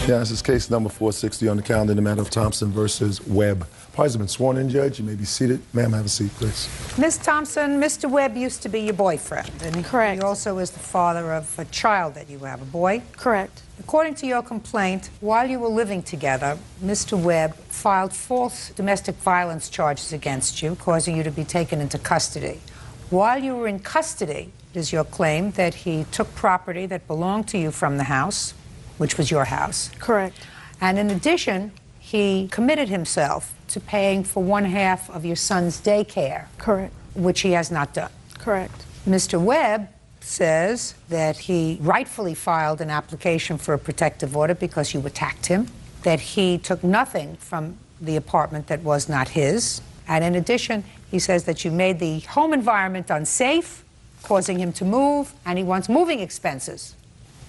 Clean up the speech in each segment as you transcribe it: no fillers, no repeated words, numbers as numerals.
Yeah, this is case number 460 on the calendar in the matter of Thompson versus Webb. Parties have been sworn in, Judge. You may be seated. Ma'am, have a seat, please. Ms. Thompson, Mr. Webb used to be your boyfriend. And Correct. He also is the father of a child that you have, a boy. Correct. According to your complaint, while you were living together, Mr. Webb filed false domestic violence charges against you, causing you to be taken into custody. While you were in custody, it is your claim that he took property that belonged to you from the house, which was your house. Correct. And in addition, he committed himself to paying for one half of your son's daycare. Correct. Which he has not done. Correct. Mr. Webb says that he rightfully filed an application for a protective order because you attacked him, that he took nothing from the apartment that was not his, and in addition, he says that you made the home environment unsafe, causing him to move, and he wants moving expenses,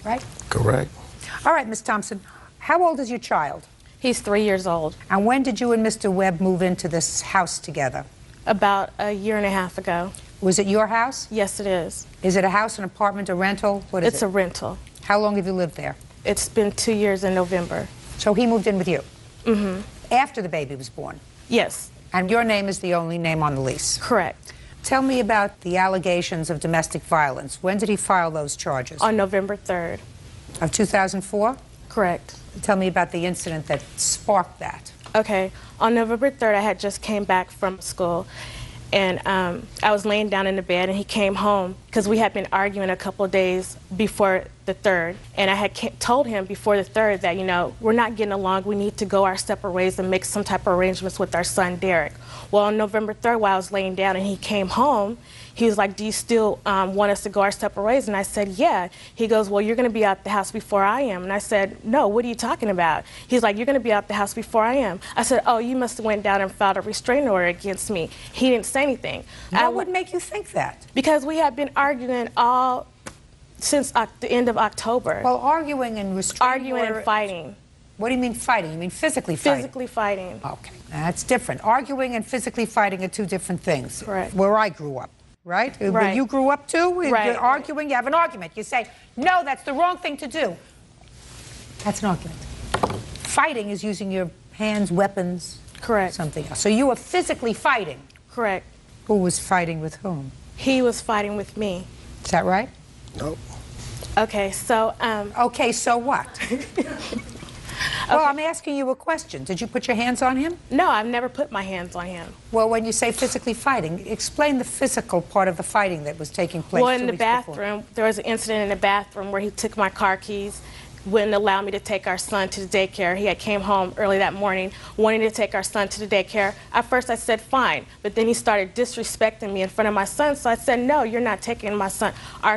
right? Correct. All right, Ms. Thompson, how old is your child? He's 3 years old. And when did you and Mr. Webb move into this house together? About a year and a half ago. Was it your house? Yes, it is. Is it a house, an apartment, a rental? What is it? It's a rental. How long have you lived there? It's been 2 years in November. So he moved in with you? Mm-hmm. After the baby was born? Yes. And your name is the only name on the lease? Correct. Tell me about the allegations of domestic violence. When did he file those charges? On November 3rd. Of 2004? Correct. Tell me about the incident that sparked that. Okay. On November 3rd, I had just came back from school, and I was laying down in the bed, and he came home because we had been arguing a couple of days before the 3rd, and I had told him before the 3rd that, you know, we're not getting along, we need to go our separate ways and make some type of arrangements with our son, Derek. Well, on November 3rd, while I was laying down and he came home, he was like, do you still want us to go our separate ways? And I said, yeah. He goes, well, you're going to be out the house before I am. And I said, no, what are you talking about? He's like, you're going to be out the house before I am. I said, oh, you must have went down and filed a restraining order against me. He didn't say anything. What would make you think that? Because we had been arguing all since the end of October. Well, arguing and restraining Arguing and fighting. What do you mean fighting? You mean physically fighting? Physically fighting. Okay, that's different. Arguing and physically fighting are two different things. Correct. Where I grew up, right? Right. Where you grew up too? Right. You're arguing, you have an argument. You say, no, that's the wrong thing to do. That's an argument. Fighting is using your hands, weapons. Correct. Something else. So you were physically fighting. Correct. Who was fighting with whom? He was fighting with me. Is that right? Nope. Okay, so Okay, so what? Well, I'm asking you a question. Did you put your hands on him? No, I've never put my hands on him. Well, when you say physically fighting, explain the physical part of the fighting that was taking place. Well, in the bathroom, there was an incident in the bathroom where he took my car keys, wouldn't allow me to take our son to the daycare. He had came home early that morning wanting to take our son to the daycare. At first I said fine, but then he started disrespecting me in front of my son, so I said, no, you're not taking our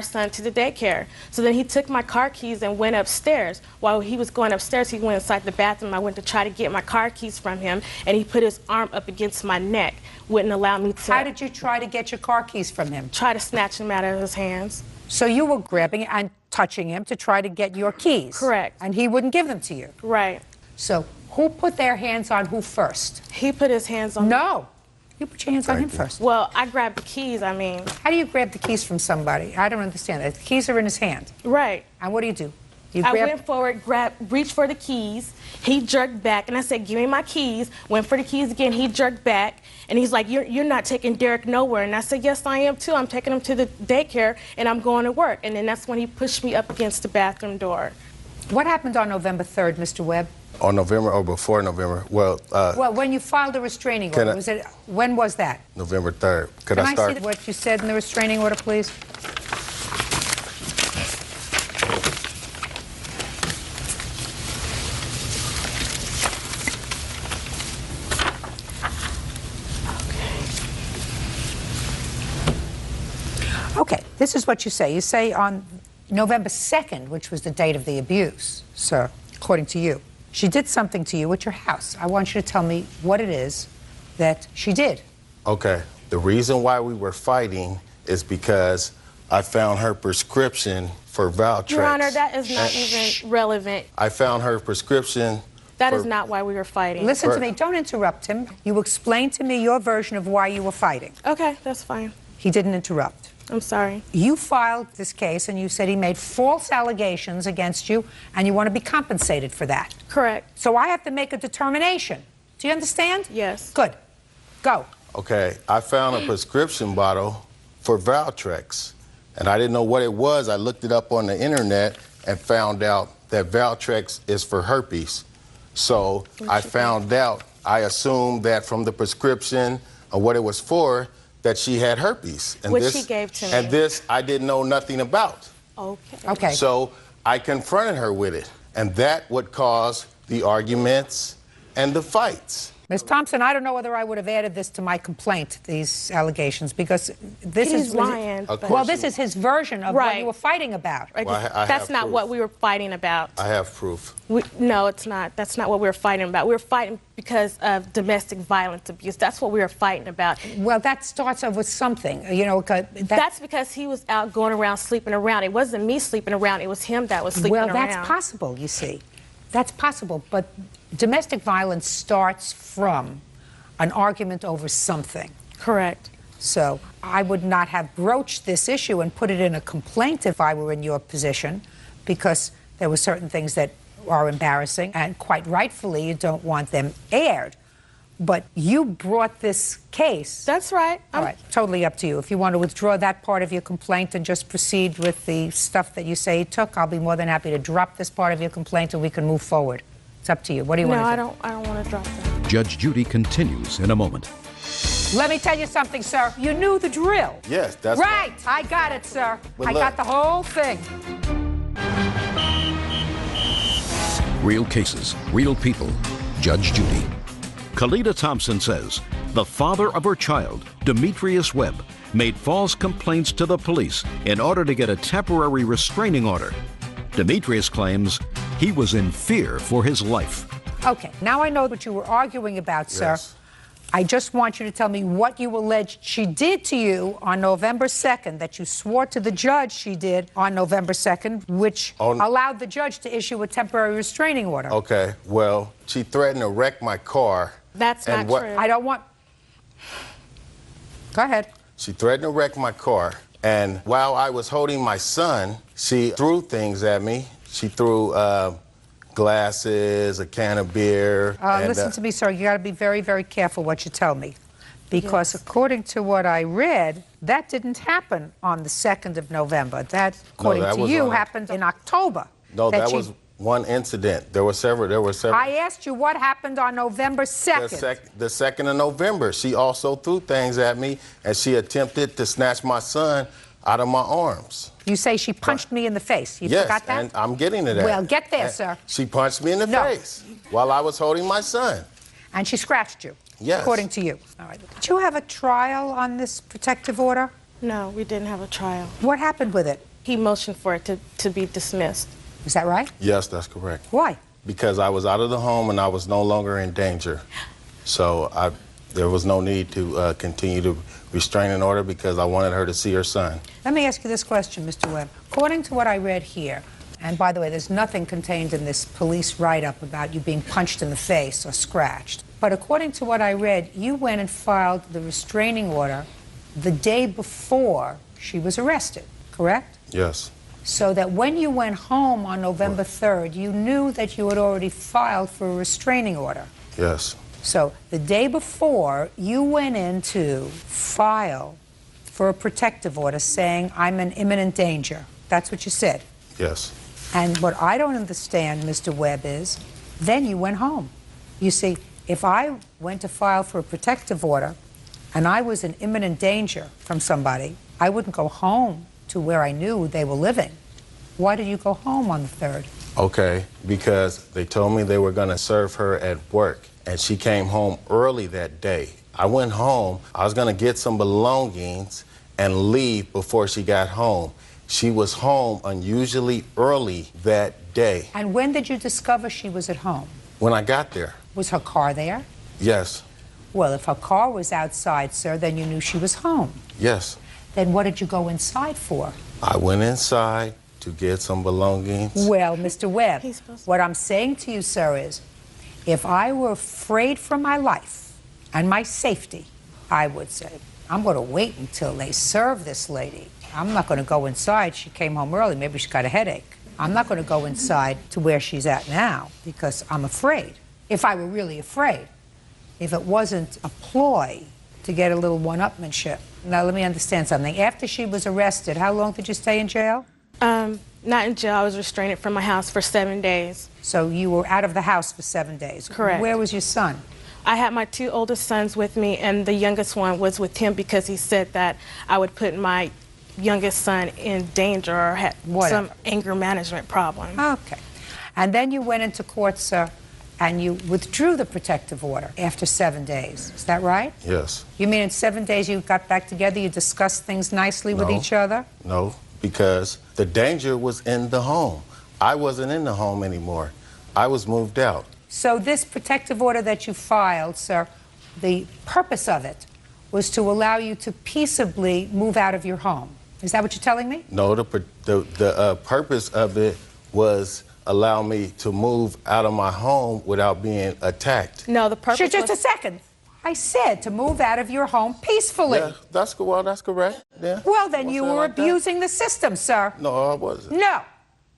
son to the daycare. So then he took my car keys and went upstairs. While he was going upstairs, he went inside the bathroom. I went to try to get my car keys from him, and he put his arm up against my neck, wouldn't allow me to. How did you try to get your car keys from him? Try to snatch them out of his hands. So you were grabbing and touching him to try to get your keys. Correct. And he wouldn't give them to you. Right. So who put their hands on who first? He put his hands on me. No. You put your hands on him first. Well, I grabbed the keys, I mean. How do you grab the keys from somebody? I don't understand that. The keys are in his hand. Right. And what do? I went forward, reached for the keys. He jerked back, and I said, give me my keys. Went for the keys again. He jerked back, and he's like, you're not taking Derek nowhere. And I said, yes, I am, too. I'm taking him to the daycare, and I'm going to work. And then that's when he pushed me up against the bathroom door. What happened on November 3rd, Mr. Webb? On November or before November? Well, when you filed the restraining order, when was that? November 3rd. Can I see what you said in the restraining order, please? Okay, this is what you say. You say on November 2nd, which was the date of the abuse, sir, according to you, she did something to you at your house. I want you to tell me what it is that she did. Okay, the reason why we were fighting is because I found her prescription for Valtrex. Your Honor, that is not even relevant. I found her prescription. That is not why we were fighting. Listen to me, don't interrupt him. You explain to me your version of why you were fighting. Okay, that's fine. He didn't interrupt. I'm sorry. You filed this case and you said he made false allegations against you and you want to be compensated for that. Correct. So I have to make a determination. Do you understand? Yes. Good. Go. Okay, I found a prescription bottle for Valtrex, and I didn't know what it was. I looked it up on the internet and found out that Valtrex is for herpes. So I found out, I assumed that from the prescription of what it was for, that she had herpes. And Which she gave to me. And this I didn't know nothing about. Okay. Okay. So I confronted her with it, and that would cause the arguments and the fights. Ms. Thompson, I don't know whether I would have added this to my complaint, these allegations, because this He's is lying. Well, this is his version of what you were fighting about. Right, Well, I that's have not proof. what we were fighting about. I have proof. No, it's not. That's not what we were fighting about. We were fighting because of domestic violence abuse. That's what we were fighting about. Well, that starts off with something, you know. That's because he was out going around sleeping around. It wasn't me sleeping around. It was him that was sleeping around. Well, that's possible, you see. That's possible, but domestic violence starts from an argument over something. Correct. So I would not have broached this issue and put it in a complaint if I were in your position, because there were certain things that are embarrassing, and quite rightfully you don't want them aired. But you brought this case. That's right. All right, totally up to you. If you want to withdraw that part of your complaint and just proceed with the stuff that you say he took, I'll be more than happy to drop this part of your complaint and we can move forward. It's up to you. What do you want to do? No, I don't want to drop that. Judge Judy continues in a moment. Let me tell you something, sir. You knew the drill. Yes, that's right. I got it, sir. But I look. got the whole thing. Real cases, real people. Judge Judy. Kalita Thompson says the father of her child, Demetrius Webb, made false complaints to the police in order to get a temporary restraining order. Demetrius claims he was in fear for his life. Okay, now I know what you were arguing about, sir. Yes. I just want you to tell me what you alleged she did to you on November 2nd, that you swore to the judge she did on November 2nd, which allowed the judge to issue a temporary restraining order. Okay, well, she threatened to wreck my car. That's not true. I don't want... Go ahead. She threatened to wreck my car, and while I was holding my son, she threw things at me. She threw glasses, a can of beer. Listen to me, sir. You got to be very, very careful what you tell me. Because according to what I read, that didn't happen on the 2nd of November. That, according to you, happened in October. No, that was one incident. There were several. I asked you what happened on November 2nd. The 2nd of November, she also threw things at me, and she attempted to snatch my son out of my arms. You say she punched me in the face. You Yes, forgot that? and I'm getting to that. Well, get there, sir. She punched me in the face while I was holding my son. And she scratched you? Yes. According to you. All right. Did you have a trial on this protective order? No, we didn't have a trial. What happened with it? He motioned for it to be dismissed. Is that right? Yes, that's correct. Why? Because I was out of the home and I was no longer in danger. So there was no need to continue to restrain an order because I wanted her to see her son. Let me ask you this question, Mr. Webb. According to what I read here, and by the way, there's nothing contained in this police write-up about you being punched in the face or scratched. But according to what I read, you went and filed the restraining order the day before she was arrested, correct? Yes. So that when you went home on November 3rd, you knew that you had already filed for a restraining order. Yes. So the day before, you went in to file for a protective order saying, I'm in imminent danger. That's what you said. Yes. And what I don't understand, Mr. Webb, is then you went home. You see, if I went to file for a protective order and I was in imminent danger from somebody, I wouldn't go home to where I knew they were living. Why did you go home on the 3rd? Okay, because they told me they were going to serve her at work, and she came home early that day. I went home. I was going to get some belongings and leave before she got home. She was home unusually early that day. And when did you discover she was at home? When I got there. Was her car there? Yes. Well, if her car was outside, sir, then you knew she was home. Yes. Then what did you go inside for? I went inside to get some belongings. Well, Mr. Webb, what I'm saying to you, sir, is if I were afraid for my life and my safety, I would say, I'm going to wait until they serve this lady. I'm not going to go inside. She came home early. Maybe she got a headache. I'm not going to go inside to where she's at now because I'm afraid. If I were really afraid, if it wasn't a ploy to get a little one-upmanship. Now, let me understand something. After she was arrested, how long did you stay in jail? Not in jail. I was restrained from my house for 7 days. So you were out of the house for 7 days. Correct. Where was your son? I had my 2 oldest sons with me, and the youngest one was with him because he said that I would put my youngest son in danger or had some anger management problem. Okay. And then you went into court, sir, and you withdrew the protective order after 7 days. Is that right? Yes. You mean in 7 days you got back together, you discussed things nicely with each other? No, because the danger was in the home. I wasn't in the home anymore. I was moved out. So this protective order that you filed, sir, the purpose of it was to allow you to peaceably move out of your home. Is that what you're telling me? No, the purpose of it was allow me to move out of my home without being attacked. No, the purpose Just a second. I said to move out of your home peacefully. Yeah, that's correct. Yeah. Well, then you were abusing the system, sir. No, I wasn't. No,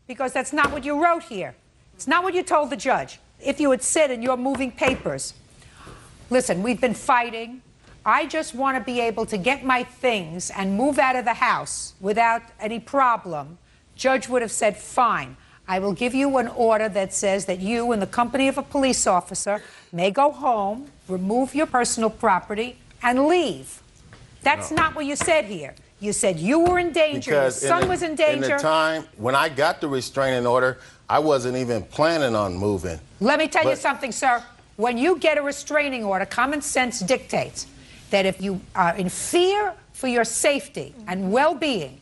because that's not what you wrote here. It's not what you told the judge. If you had said in your moving papers, listen, we've been fighting. I just want to be able to get my things and move out of the house without any problem, judge would have said, fine. I will give you an order that says that you, in the company of a police officer, may go home, remove your personal property, and leave. That's not what you said here. You said you were in danger, your son was in danger. In the time when I got the restraining order, I wasn't even planning on moving. Let me tell you something, sir. When you get a restraining order, common sense dictates that if you are in fear for your safety and well-being,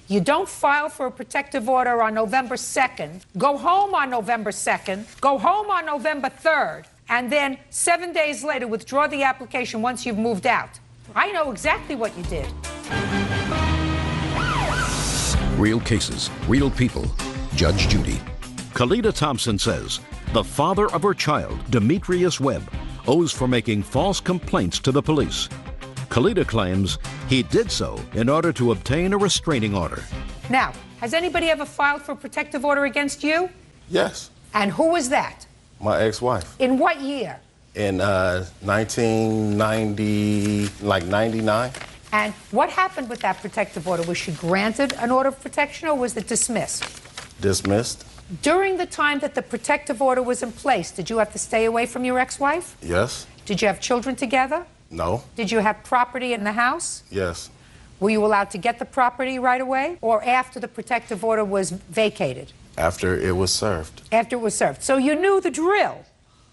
you don't file for a protective order on November 2nd, go home on November 2nd, go home on November 3rd, and then 7 days later withdraw the application once you've moved out. I know exactly what you did. Real cases, real people. Judge Judy. Kalita Thompson says the father of her child, Demetrius Webb, owes for making false complaints to the police. Kalita claims he did so in order to obtain a restraining order. Now, has anybody ever filed for a protective order against you? Yes. And who was that? My ex-wife. In what year? In 1990, like 99. And what happened with that protective order? Was she granted an order of protection or was it dismissed? Dismissed. During the time that the protective order was in place, did you have to stay away from your ex-wife? Yes. Did you have children together? No. Did you have property in the house? Yes. Were you allowed to get the property right away or after the protective order was vacated? After it was served. After it was served. So you knew the drill.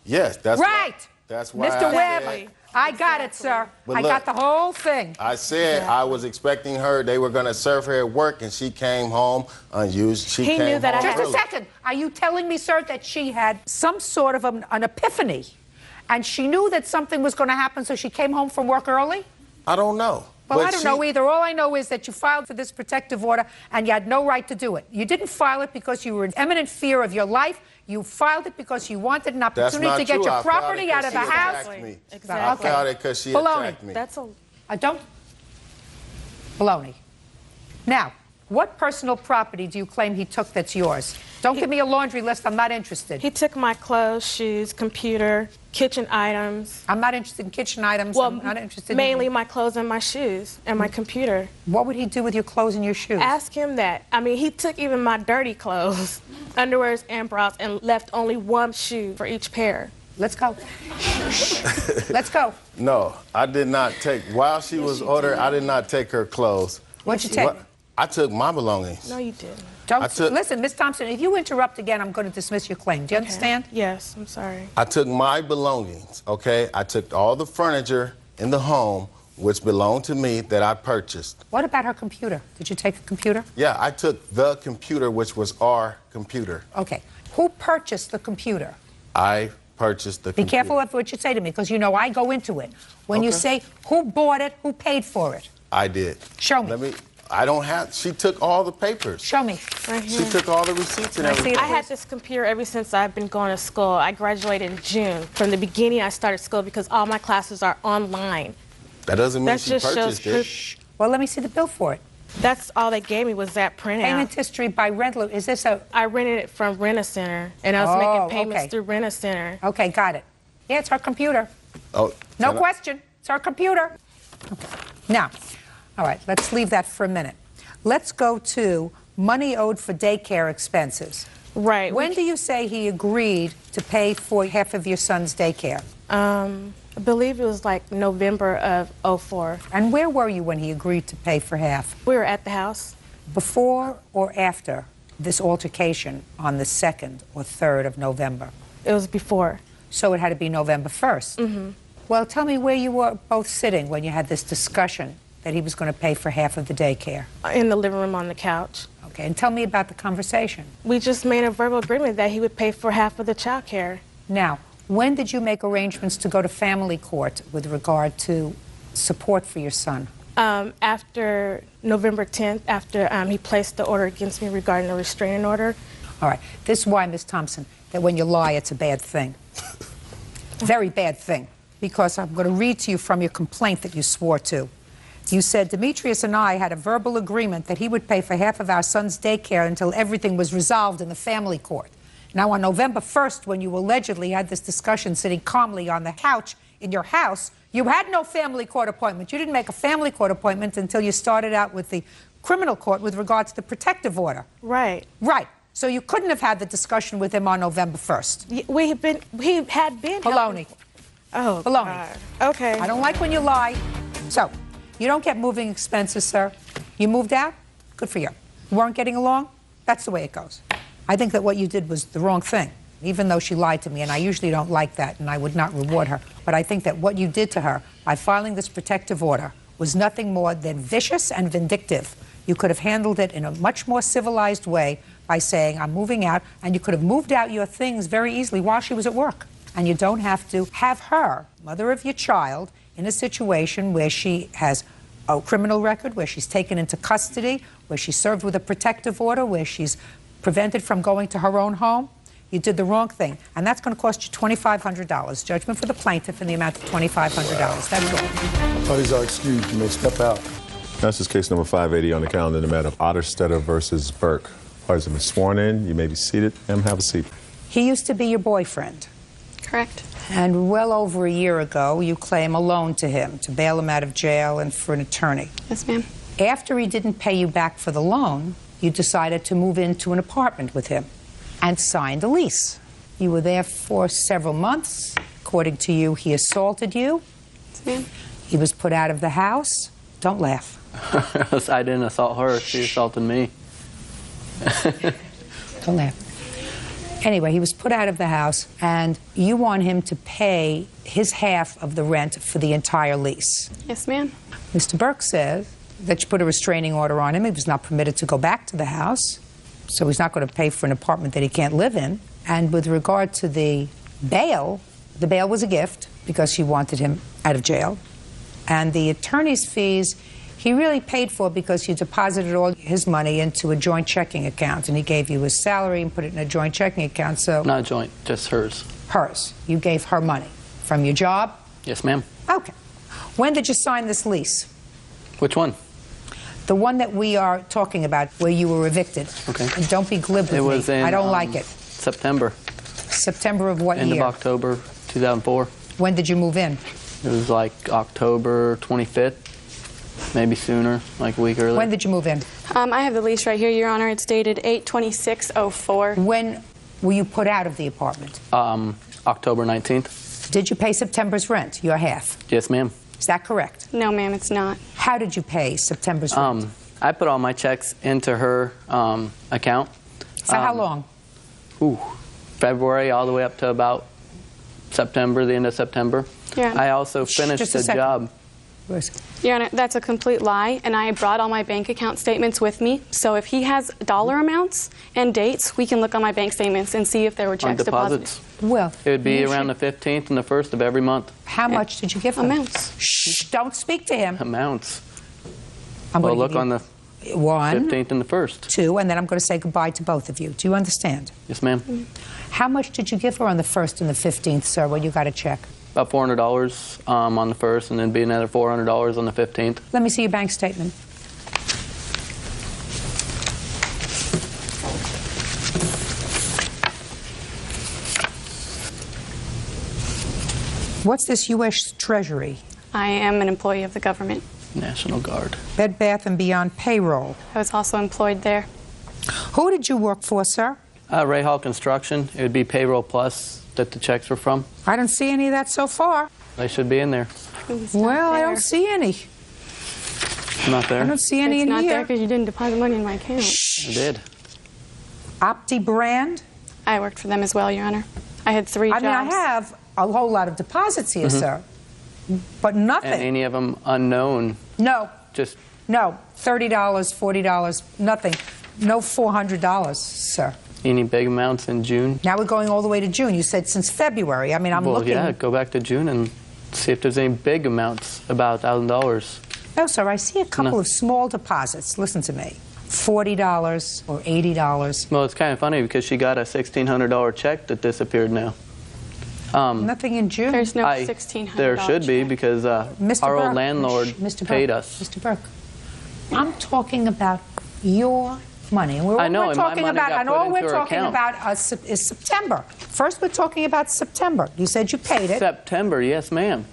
Yes, that's right. That's why Mr. Webb, I got it, sir. But I got the whole thing. I said I was expecting her. They were going to serve her at work, and she came home unused. She came knew that home Just a early. second. Are you telling me, sir, that she had some sort of an epiphany and she knew that something was going to happen, so she came home from work early? I don't know. Well, But I don't know either. All I know is that you filed for this protective order and you had no right to do it. You didn't file it because you were in imminent fear of your life. You filed it because you wanted an opportunity to get your property out of the house. Exactly. I filed it because she attacked me. That's a... Don't. Baloney. Now, what personal property do you claim he took that's yours? Don't give me a laundry list. I'm not interested. He took my clothes, shoes, computer, kitchen items. I'm not interested in kitchen items. Well, I'm not interested mainly in... my clothes and my shoes and my computer. What would he do with your clothes and your shoes? Ask him that. I mean, he took even my dirty clothes, underwears and bras, and left only one shoe for each pair. Let's go. Let's go. No, I did not take, while she was ordered, I did not take her clothes. What'd you take? I took my belongings. No, you didn't. Listen, Miss Thompson, if you interrupt again, I'm going to dismiss your claim. Do you understand? Yes, I'm sorry. I took my belongings, okay? I took all the furniture in the home, which belonged to me, that I purchased. What about her computer? Did you take a computer? Yeah, I took the computer, which was our computer. Okay. Who purchased the computer? I purchased the Be computer. careful of what you say to me, because you know I go into it. When you say who bought it, who paid for it? I did. Show me. I don't have, she took all the papers. Show me. Right here. She took all the receipts and Can I see everything. it? I had this computer ever since I've been going to school. I graduated in June. From the beginning, I started school because all my classes are online. That doesn't mean That she just shows purchased it. proof. Well, let me see the bill for it. That's all they gave me was that printout. Payment history by rental. Is this a... I rented it from Rent-A-Center, and I was making payments through Rent-A-Center. Okay, got it. Yeah, it's our computer. Oh, No question. It's our computer. Okay. Now, all right, let's leave that for a minute. Let's go to money owed for daycare expenses. Right. When do you say he agreed to pay for half of your son's daycare? I believe it was like November of '04. And where were you when he agreed to pay for half? We were at the house. Before or after this altercation on the 2nd or 3rd of November? It was before. So it had to be November 1st. Mm-hmm. Well, tell me where you were both sitting when you had this discussion that he was going to pay for half of the daycare. In the living room on the couch. Okay, and tell me about the conversation. We just made a verbal agreement that he would pay for half of the child care. Now, when did you make arrangements to go to family court with regard to support for your son? After November 10th, after he placed the order against me regarding the restraining order. All right, this is why, Ms. Thompson, that when you lie, it's a bad thing. Very bad thing. Because I'm going to read to you from your complaint that you swore to. You said, Demetrius and I had a verbal agreement that he would pay for half of our son's daycare until everything was resolved in the family court. Now, on November 1st, when you allegedly had this discussion sitting calmly on the couch in your house, you had no family court appointment. You didn't make a family court appointment until you started out with the criminal court with regard to the protective order. Right. Right. So you couldn't have had the discussion with him on November 1st. He had been. Baloney. Oh, Baloney. God. Okay. I don't like when you lie. So, you don't get moving expenses, sir. You moved out? Good for you. You weren't getting along? That's the way it goes. I think that what you did was the wrong thing, even though she lied to me, and I usually don't like that, and I would not reward her. But I think that what you did to her by filing this protective order was nothing more than vicious and vindictive. You could have handled it in a much more civilized way by saying, I'm moving out, and you could have moved out your things very easily while she was at work. And you don't have to have her, mother of your child, in a situation where she has a criminal record, where she's taken into custody, where she's served with a protective order, where she's prevented from going to her own home. You did the wrong thing, and that's going to cost you $2,500. Judgment for the plaintiff in the amount of $2,500. That's all. Parties are excused. You may step out. This is case number 580 on the calendar in the matter of Otterstetter versus Burke. Parties have been sworn in. You may be seated. Ma'am, have a seat. He used to be your boyfriend. Correct. And well over a year ago, you claim a loan to him to bail him out of jail and for an attorney. Yes, ma'am. After he didn't pay you back for the loan, you decided to move into an apartment with him and signed a lease. You were there for several months. According to you, he assaulted you. Yes, ma'am. He was put out of the house. Don't laugh. I didn't assault her. She assaulted me. Don't laugh. Anyway, he was put out of the house, and you want him to pay his half of the rent for the entire lease. Yes, ma'am. Mr. Burke says that you put a restraining order on him. He was not permitted to go back to the house, so he's not going to pay for an apartment that he can't live in. And with regard to the bail was a gift because she wanted him out of jail. And the attorney's fees, he really paid for because you deposited all his money into a joint checking account, and he gave you his salary and put it in a joint checking account, so... Not joint, just hers. Hers. You gave her money. From your job? Yes, ma'am. Okay. When did you sign this lease? Which one? The one that we are talking about, where you were evicted. Okay. And don't be glib with It me. was in... I don't like it. September. September of what End year? of October 2004. When did you move in? It was like October 25th. Maybe sooner, like a week earlier. When did you move in? I have the lease right here, Your Honor. It's dated 8/26/04. When were you put out of the apartment? October 19th. Did you pay September's rent, your half? Yes, ma'am. Is that correct? No, ma'am, it's not. How did you pay September's rent? I put all my checks into her account. For how long? February all the way up to about September, the end of September. Yeah. I also finished the job. Your Honor, that's a complete lie, and I brought all my bank account statements with me. So if he has dollar amounts and dates, we can look on my bank statements and see if there were checks deposited. Well, it would be around the 15th and the 1st of every month. How much did you give him? Amounts. Shh, don't speak to him. Amounts. I'm Well, going look to on the 15th and the 1st. 2, and then I'm going to say goodbye to both of you. Do you understand? Yes, ma'am. How much did you give her on the 1st and the 15th, sir, when you got a check? About $400 on the 1st, and then be another $400 on the 15th. Let me see your bank statement. What's this U.S. Treasury? I am an employee of the government. National Guard. Bed Bath & Beyond payroll. I was also employed there. Who did you work for, sir? Ray Hall Construction. It would be Payroll Plus that the checks were from. I don't see any of that so far. They should be in there. Well, I don't see any. Not there. I don't see any It's in not there here. because you didn't deposit money in my account. I did. Opti Brand? I worked for them as well, Your Honor. I had 3 jobs. I mean, I have a whole lot of deposits here, sir, but nothing. And any of them unknown? No. Just No. $30, $40, nothing. No $400, sir. any big amounts in June? Now we're going all the way to June. You said since February. I mean, I'm looking. Well, yeah, go back to June and see if there's any big amounts, about $1,000. No, sir, I see a couple of small deposits. Listen to me. $40 or $80. Well, it's kind of funny because she got a $1,600 check that disappeared now. Nothing in June. There's no $1,600 There should be check. because Mr. our Burke, old landlord Mr. paid Burke, us. Mr. Burke, I'm talking about your money. And I know, we're and my talking money about, got and put all we're into her talking account. about is September. First, we're talking about September. You said you paid it. September, yes, ma'am.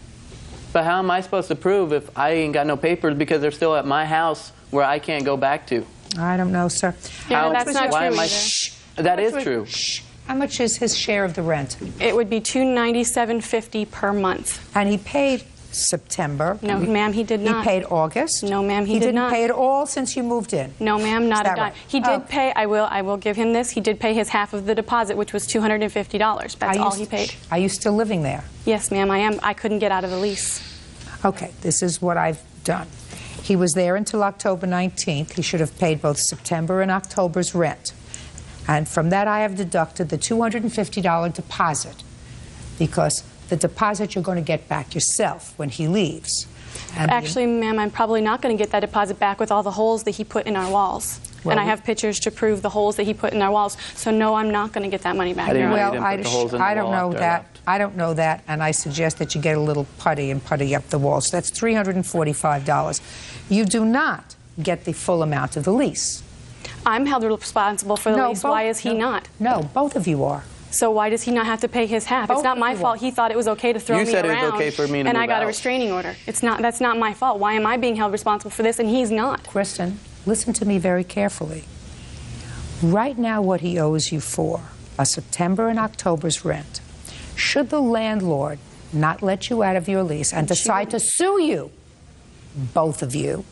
But how am I supposed to prove if I ain't got no papers because they're still at my house where I can't go back to? I don't know, sir. Yeah, How- that's not why true am I- either. That is How much true. was- How much is his share of the rent? It would be $297.50 per month. And he paid September. No, ma'am, he did not. He paid August. No, ma'am, he did didn't not. pay it all since you moved in. No, ma'am, not Is a that dime. right? He did Oh. pay. I will give him this. He did pay his half of the deposit, which was $250. That's all he paid. Are you still living there? Yes, ma'am, I am. I couldn't get out of the lease. Okay, this is what I've done. He was there until October 19th. He should have paid both September and October's rent. And from that, I have deducted the $250 deposit, because the deposit you're going to get back yourself when he leaves. And Actually, ma'am, I'm probably not going to get that deposit back with all the holes that he put in our walls. Well, and I have pictures to prove the holes that he put in our walls. So, no, I'm not going to get that money back. I didn't Your know Honor. you didn't put the holes in the I don't wall know after I that. left. I don't know that, and I suggest that you get a little putty and putty up the walls. That's $345. You do not get the full amount of the lease. I'm held responsible for the lease. Why is he not? No, both of you are. So why does he not have to pay his half? Both It's not of my you fault. are. He thought it was okay to throw You me said it around. was okay for me to and I move got a out. restraining order. That's not my fault. Why am I being held responsible for this and he's not? Kristen, listen to me very carefully. Right now, what he owes you for are September and October's rent. Should the landlord not let you out of your lease and decide to sue you, both of you,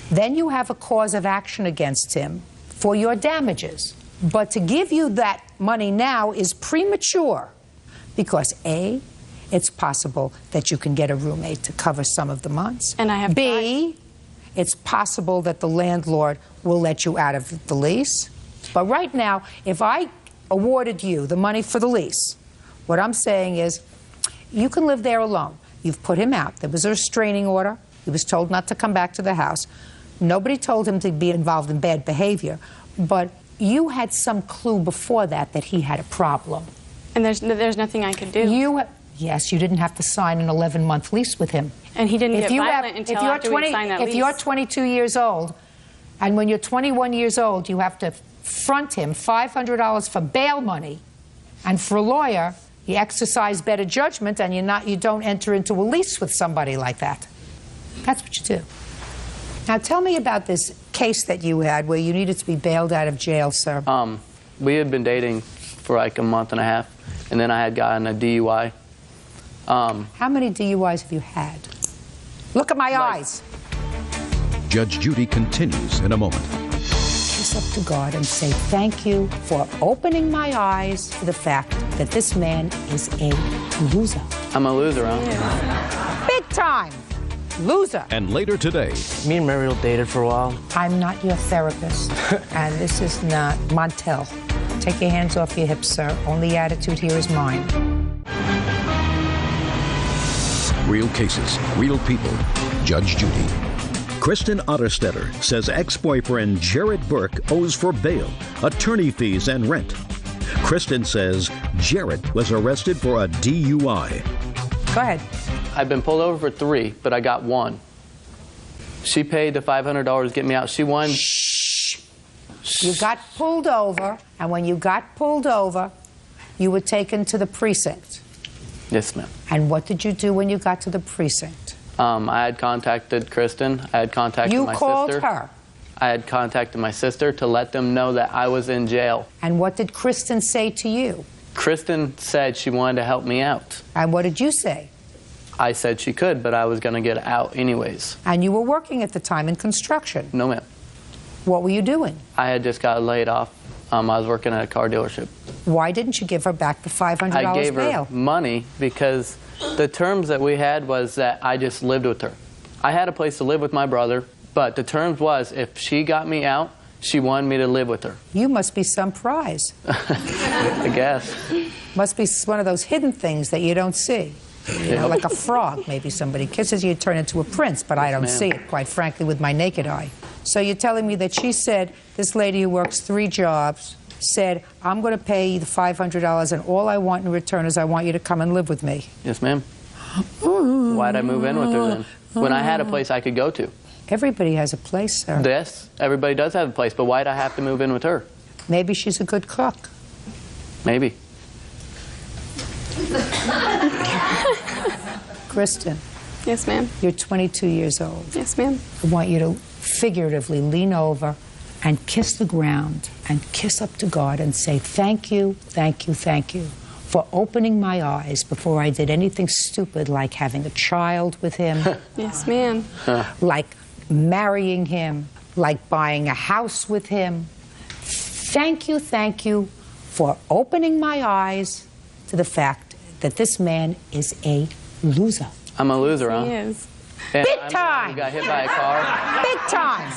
then you have a cause of action against him for your damages. But to give you that money now is premature, because A, it's possible that you can get a roommate to cover some of the months. And I have B, it's possible that the landlord will let you out of the lease. But right now, if I awarded you the money for the lease, what I'm saying is you can live there alone. You've put him out. There was a restraining order. He was told not to come back to the house. Nobody told him to be involved in bad behavior. But you had some clue before that he had a problem. And there's nothing I could do. Yes, you didn't have to sign an 11-month lease with him. And he didn't If get you violent have- until if you're after we signed that If lease. you're 22 years old, and when you're 21 years old, you have to front him $500 for bail money, and for a lawyer, you exercise better judgment, and you don't enter into a lease with somebody like that. That's what you do. Now tell me about this case that you had where you needed to be bailed out of jail, sir. We had been dating for like a month and a half, and then I had gotten a DUI. How many DUIs have you had? Look at my eyes. Judge Judy continues in a moment. Kiss up to God and say thank you for opening my eyes to the fact that this man is a loser. I'm a loser, huh? Big time loser. And later today, Me and Mariel dated for a while. I'm not your therapist, and this is not Montel. Take your hands off your hips, sir. Only attitude here is mine. real cases, real people. Judge Judy. Kristen Otterstetter says ex-boyfriend Jared Burke owes for bail, attorney fees, and rent. Kristen says Jared was arrested for a DUI. Go ahead. I've been pulled over for 3, but I got 1. She paid the $500 to get me out. She won. You got pulled over, and when you got pulled over, you were taken to the precinct. Yes, ma'am. And what did you do when you got to the precinct? I had contacted Kristen. I had contacted my sister. You called her? I had contacted my sister to let them know that I was in jail. And what did Kristen say to you? Kristen said she wanted to help me out. And what did you say? I said she could, but I was going to get out anyways. And you were working at the time in construction? No, ma'am. What were you doing? I had just got laid off. I was working at a car dealership. Why didn't you give her back the $500 I gave bail? her money because the terms that we had was that I just lived with her. I had a place to live with my brother, but the terms was if she got me out, she wanted me to live with her. You must be some prize. I guess. Must be one of those hidden things that you don't see. You know, like a frog. Maybe somebody kisses you, turn into a prince, but I don't see it, quite frankly, with my naked eye. So you're telling me that she said, this lady who works 3 jobs, said, I'm going to pay you the $500, and all I want in return is I want you to come and live with me. Yes, ma'am. Why'd I move in with her then? When I had a place I could go to. Everybody has a place, sir. Yes, everybody does have a place, but why'd I have to move in with her? Maybe she's a good cook. Maybe. Kristen. Yes, ma'am. You're 22 years old. Yes, ma'am. I want you to figuratively lean over and kiss the ground and kiss up to God and say, thank you, thank you, thank you for opening my eyes before I did anything stupid like having a child with him. Yes, ma'am. Like marrying him, like buying a house with him. Thank you for opening my eyes to the fact that this man is a loser. I'm a loser, huh? He is. And Big I'm time! You got hit by a car? Big time!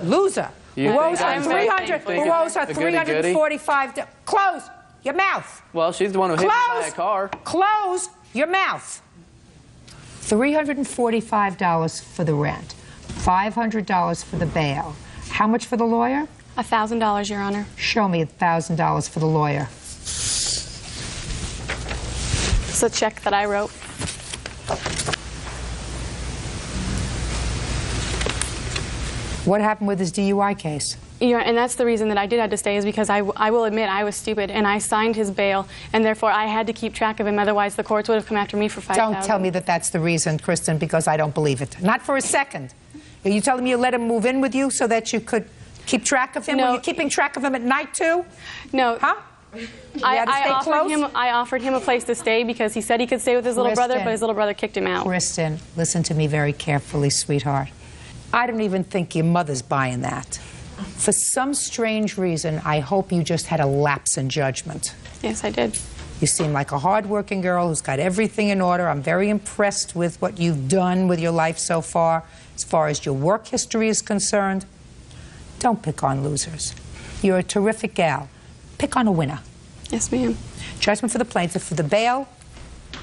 Loser. You Who think owes her I'm 300, thinking who owes her a goody-goody? 345. Close your mouth. Well, she's the one who hit me by a car. Close your mouth. $345 for the rent, $500 for the bail. How much for the lawyer? $1,000, Your Honor. Show me $1,000 for the lawyer. It's a check that I wrote. What happened with his DUI case? Yeah, and that's the reason that I did have to stay, is because I will admit I was stupid, and I signed his bail, and therefore I had to keep track of him. Otherwise, the courts would have come after me for $5,000. Don't tell me that that's the reason, Kristen, because I don't believe it. Not for a second. Are you telling me you let him move in with you so that you could keep track of him? No. Were you keeping track of him at night, too? No. Huh? I offered him a place to stay because he said he could stay with his little brother, but his little brother kicked him out. Kristen, listen to me very carefully, sweetheart. I don't even think your mother's buying that. For some strange reason, I hope you just had a lapse in judgment. Yes, I did. You seem like a hard-working girl who's got everything in order. I'm very impressed with what you've done with your life so far as your work history is concerned. Don't pick on losers. You're a terrific gal. Pick on a winner. Yes, ma'am. Judgment for the plaintiff for the bail,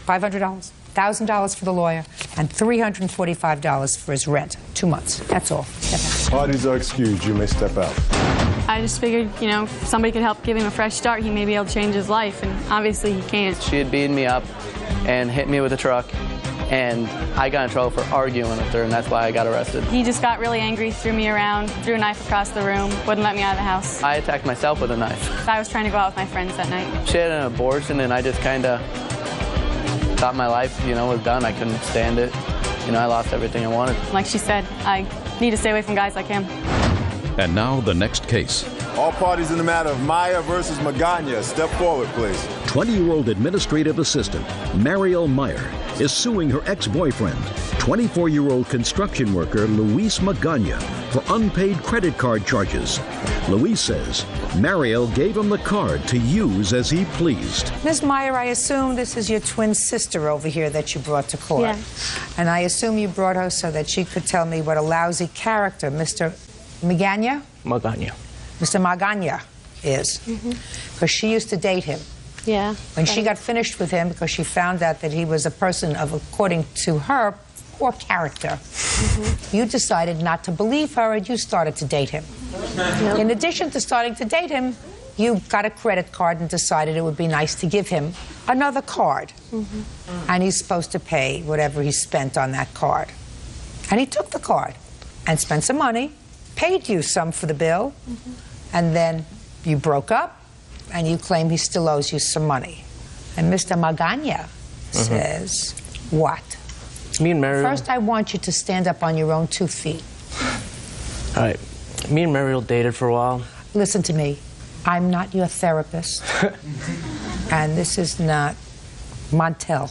$500, $1,000 for the lawyer, and $345 for his rent. 2 months. That's all. Step out. Parties are excused. You may step out. I just figured, you know, if somebody could help give him a fresh start, he may be able to change his life, and obviously he can't. She had beaten me up and hit me with a truck, and I got in trouble for arguing with her, and that's why I got arrested. He just got really angry, threw me around, threw a knife across the room, wouldn't let me out of the house. I attacked myself with a knife. I was trying to go out with my friends that night. She had an abortion, and I just kind of thought my life, you know, was done. I couldn't stand it. You know, I lost everything I wanted. Like she said, I need to stay away from guys like him. And now the next case. All parties in the matter of Maya versus Magana, step forward, please. 20-year-old administrative assistant Mariel Meyer is suing her ex-boyfriend, 24-year-old construction worker Luis Magana, for unpaid credit card charges. Luis says Mariel gave him the card to use as he pleased. Ms. Meyer, I assume this is your twin sister over here that you brought to court. Yeah. And I assume you brought her so that she could tell me what a lousy character Mr. Magana? Magana. Mr. Magana is. Because she used to date him. Yeah. When she got finished with him because she found out that he was a person of, according to her, poor character, you decided not to believe her and you started to date him. Yep. In addition to starting to date him, you got a credit card and decided it would be nice to give him another card. And he's supposed to pay whatever he spent on that card. And he took the card and spent some money, paid you some for the bill, and then you broke up and you claim he still owes you some money. And Mr. Magana says what? Me and Mariel. First, I want you to stand up on your own 2 feet. All right. Me and Mariel dated for a while. Listen to me. I'm not your therapist. And this is not Montel.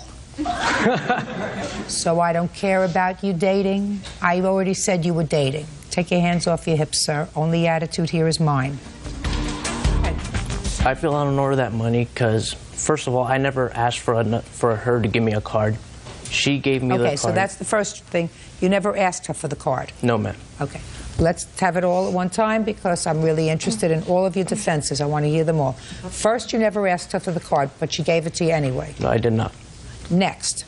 So I don't care about you dating. I already said you were dating. Take your hands off your hips, sir. Only attitude here is mine. I feel I don't owe her that money because, first of all, I never asked for her to give me a card. She gave me the card. Okay, so that's the first thing. You never asked her for the card? No, ma'am. Okay. Let's have it all at one time because I'm really interested in all of your defenses. I want to hear them all. First, you never asked her for the card, but she gave it to you anyway. No, I did not. Next.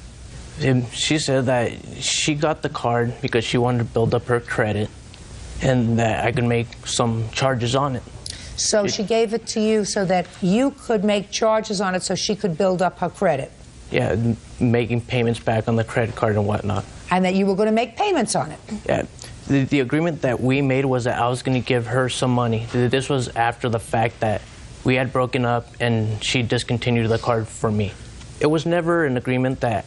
She said that she got the card because she wanted to build up her credit and that I could make some charges on it. So she gave it to you so that you could make charges on it so she could build up her credit? Yeah, making payments back on the credit card and whatnot. And that you were going to make payments on it? Yeah. The agreement that we made was that I was going to give her some money. This was after the fact that we had broken up and she discontinued the card for me. It was never an agreement that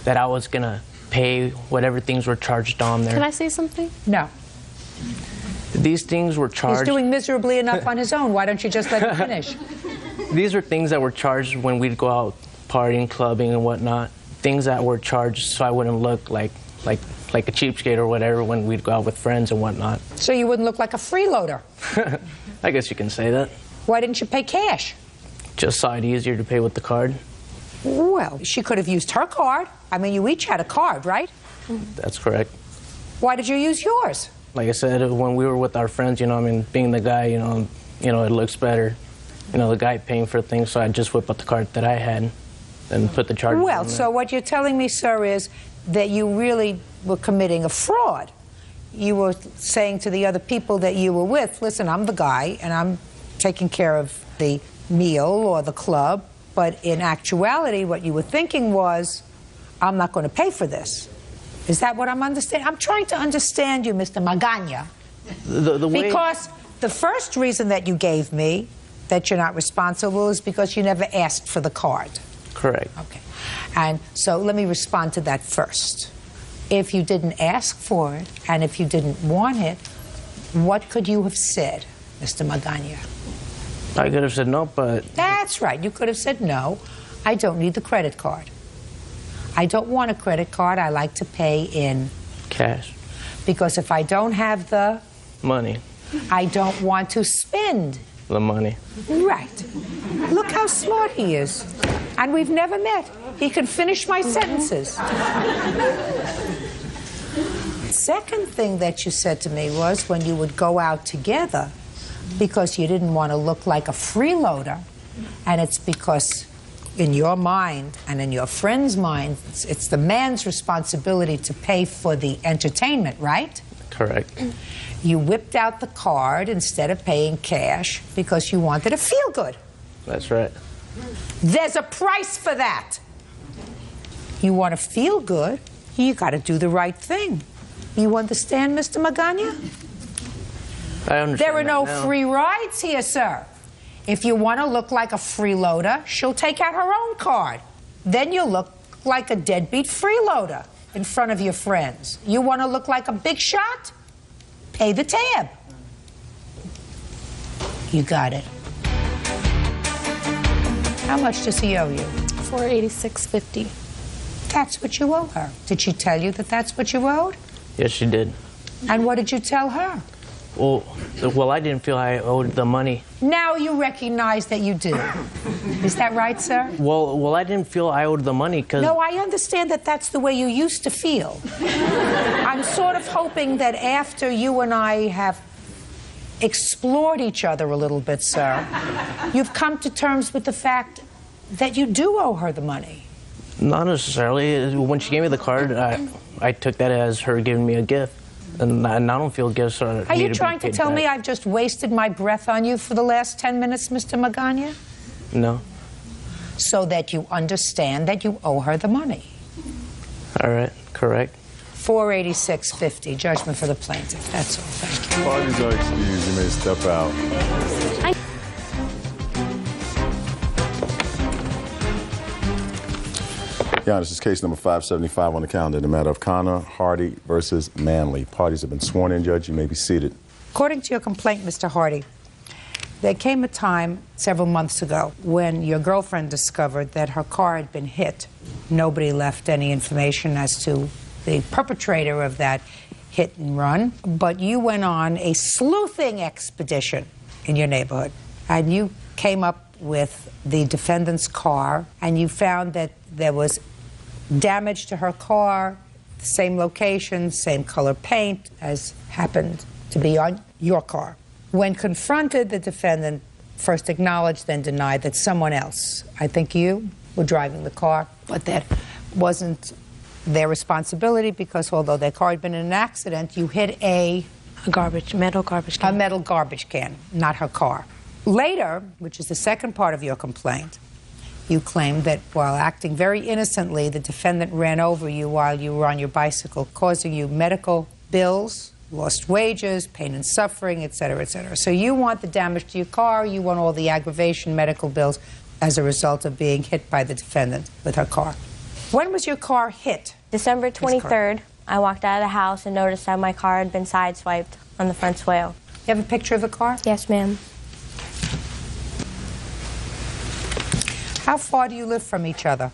I was going to pay whatever things were charged on there. Can I say something? No. These things were charged. He's doing miserably enough on his own. Why don't you just let him finish? These are things that were charged when we'd go out partying, clubbing, and whatnot. Things that were charged so I wouldn't look like a cheapskate or whatever when we'd go out with friends and whatnot. So you wouldn't look like a freeloader? I guess you can say that. Why didn't you pay cash? Just saw it easier to pay with the card. Well, she could have used her card. I mean, you each had a card, right? That's correct. Why did you use yours? Like I said, when we were with our friends, I mean, being the guy, it looks better. The guy paying for things, so I just whip out the card that I had and put the charges on Well, there. so what you're telling me, sir, is that you really were committing a fraud. You were saying to the other people that you were with, listen, I'm the guy, and I'm taking care of the meal or the club, but in actuality, what you were thinking was, I'm not going to pay for this. Is that what I'm understanding? I'm trying to understand you, Mr. Magana. Because the first reason that you gave me that you're not responsible is because you never asked for the card. Correct. Okay. And so let me respond to that first. If you didn't ask for it, and if you didn't want it, what could you have said, Mr. Magana? I could have said no, but... That's right. You could have said no. I don't need the credit card. I don't want a credit card. I like to pay in... cash. Because if I don't have the... money. I don't want to spend... the money. Right. Look how smart he is. And we've never met. He can finish my sentences. Second thing that you said to me was when you would go out together because you didn't want to look like a freeloader, and it's because in your mind and in your friend's mind, it's the man's responsibility to pay for the entertainment, right? Correct. You whipped out the card instead of paying cash because you wanted to feel good. That's right. There's a price for that. You want to feel good, you got to do the right thing. You understand, Mr. Magana? I understand. There are no now. free rides here, sir. If you want to look like a freeloader, she'll take out her own card. Then you'll look like a deadbeat freeloader in front of your friends. You want to look like a big shot? Pay the tab. You got it. How much does he owe you? $486.50. That's what you owe her. Did she tell you that that's what you owed? Yes, she did. And what did you tell her? Well, I didn't feel I owed the money. Now you recognize that you do. Is that right, sir? Well, I didn't feel I owed the money because... No, I understand that that's the way you used to feel. I'm sort of hoping that after you and I have explored each other a little bit, sir, you've come to terms with the fact that you do owe her the money. Not necessarily. When she gave me the card, I took that as her giving me a gift. And I don't feel gifts are... Are you trying to tell me I've just wasted my breath on you for the last 10 minutes, Mr. Magana? No. So that you understand that you owe her the money. All right, correct. $486.50, judgment for the plaintiff. That's all. Thank you. Parties are excused. You may step out. Yeah, this is case number 575 on the calendar, the matter of Connor Hardy versus Manley. Parties have been sworn in, Judge. You may be seated. According to your complaint, Mr. Hardy, there came a time several months ago when your girlfriend discovered that her car had been hit. Nobody left any information as to the perpetrator of that hit and run, but you went on a sleuthing expedition in your neighborhood, and you came up with the defendant's car, and you found that there was damage to her car, same location, same color paint as happened to be on your car. When confronted, the defendant first acknowledged, then denied that someone else, I think you, were driving the car, but that wasn't their responsibility because although their car had been in an accident, you hit a metal garbage can. A metal garbage can, not her car. Later, which is the second part of your complaint, you claimed that while acting very innocently, the defendant ran over you while you were on your bicycle, causing you medical bills, lost wages, pain and suffering, etc., etc. So you want the damage to your car, you want all the aggravation medical bills as a result of being hit by the defendant with her car. When was your car hit? December 23rd, I walked out of the house and noticed that my car had been sideswiped on the front swale. You have a picture of the car? Yes, ma'am. How far do you live from each other?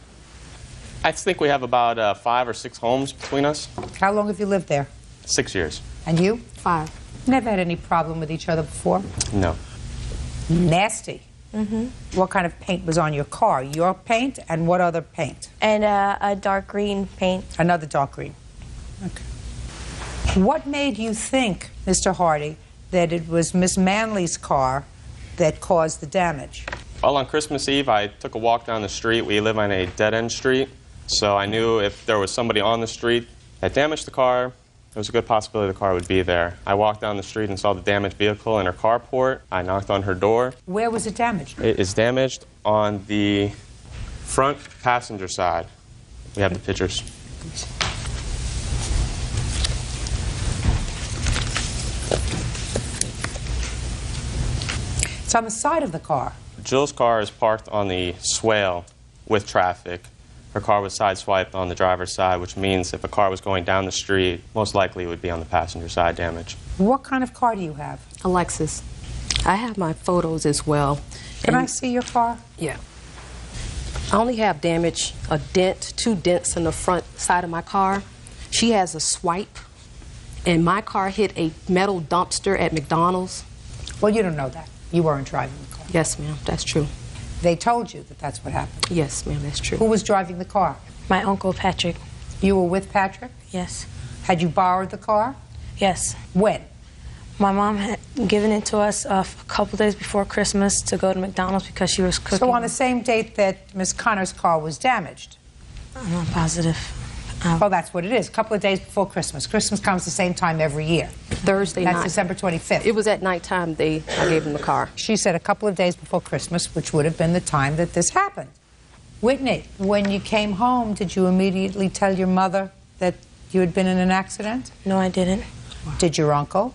I think we have about 5 or 6 homes between us. How long have you lived there? 6 years. And you? 5. Never had any problem with each other before? No. Nasty. Mm-hmm. What kind of paint was on your car? Your paint and what other paint? And a dark green paint. Another dark green. Okay. What made you think, Mr. Hardy, that it was Miss Manley's car that caused the damage? Well, on Christmas Eve, I took a walk down the street. We live on a dead-end street, so I knew if there was somebody on the street that damaged the car, there was a good possibility the car would be there. I walked down the street and saw the damaged vehicle in her carport. I knocked on her door. Where was it damaged? It is damaged on the front passenger side. We have the pictures. It's on the side of the car. Jill's car is parked on the swale with traffic. Her car was sideswiped on the driver's side, which means if a car was going down the street, most likely it would be on the passenger side damage. What kind of car do you have? A Lexus. I have my photos as well. Can I see your car? Yeah. I only have damage, a dent, 2 dents in the front side of my car. She has a swipe, and my car hit a metal dumpster at McDonald's. Well, you don't know that. You weren't driving the car. Yes, ma'am, that's true. They told you that that's what happened? Yes, ma'am, that's true. Who was driving the car? My uncle Patrick. You were with Patrick? Yes. Had you borrowed the car? Yes. When? My mom had given it to us a couple days before Christmas to go to McDonald's because she was cooking. So on the same date that Miss Connor's car was damaged? I'm not positive. Oh, that's what it is. A couple of days before Christmas. Christmas comes the same time every year. Thursday night. That's December 25th. It was at nighttime I gave him the car. She said a couple of days before Christmas, which would have been the time that this happened. Whitney, when you came home, did you immediately tell your mother that you had been in an accident? No, I didn't. Did your uncle?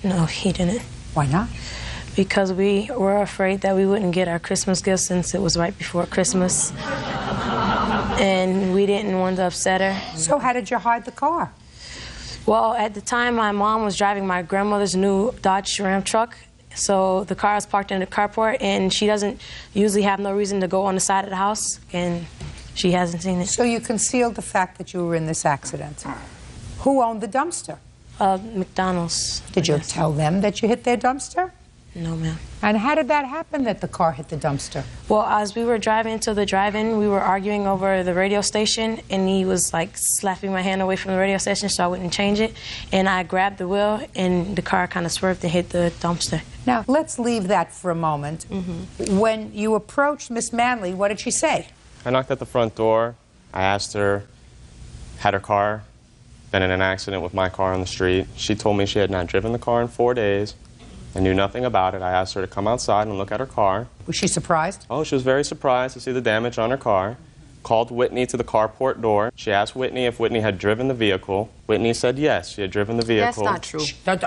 No, he didn't. Why not? Because we were afraid that we wouldn't get our Christmas gift since it was right before Christmas. And we didn't want to upset her. So how did you hide the car? Well, at the time, my mom was driving my grandmother's new Dodge Ram truck. So the car was parked in the carport, and she doesn't usually have no reason to go on the side of the house, and she hasn't seen it. So you concealed the fact that you were in this accident. Who owned the dumpster? McDonald's. Did you tell them that you hit their dumpster? No, ma'am. And how did that happen that the car hit the dumpster? Well, as we were driving to the drive-in, we were arguing over the radio station, and he was like slapping my hand away from the radio station so I wouldn't change it. And I grabbed the wheel, and the car kind of swerved and hit the dumpster. Now, let's leave that for a moment. Mm-hmm. When you approached Miss Manley, what did she say? I knocked at the front door. I asked her, had her car been in an accident with my car on the street? She told me she had not driven the car in 4 days. I knew nothing about it. I asked her to come outside and look at her car. Was she surprised? Oh, she was very surprised to see the damage on her car. Called Whitney to the carport door. She asked Whitney if Whitney had driven the vehicle. Whitney said yes, she had driven the vehicle. That's not true. Shh, don't.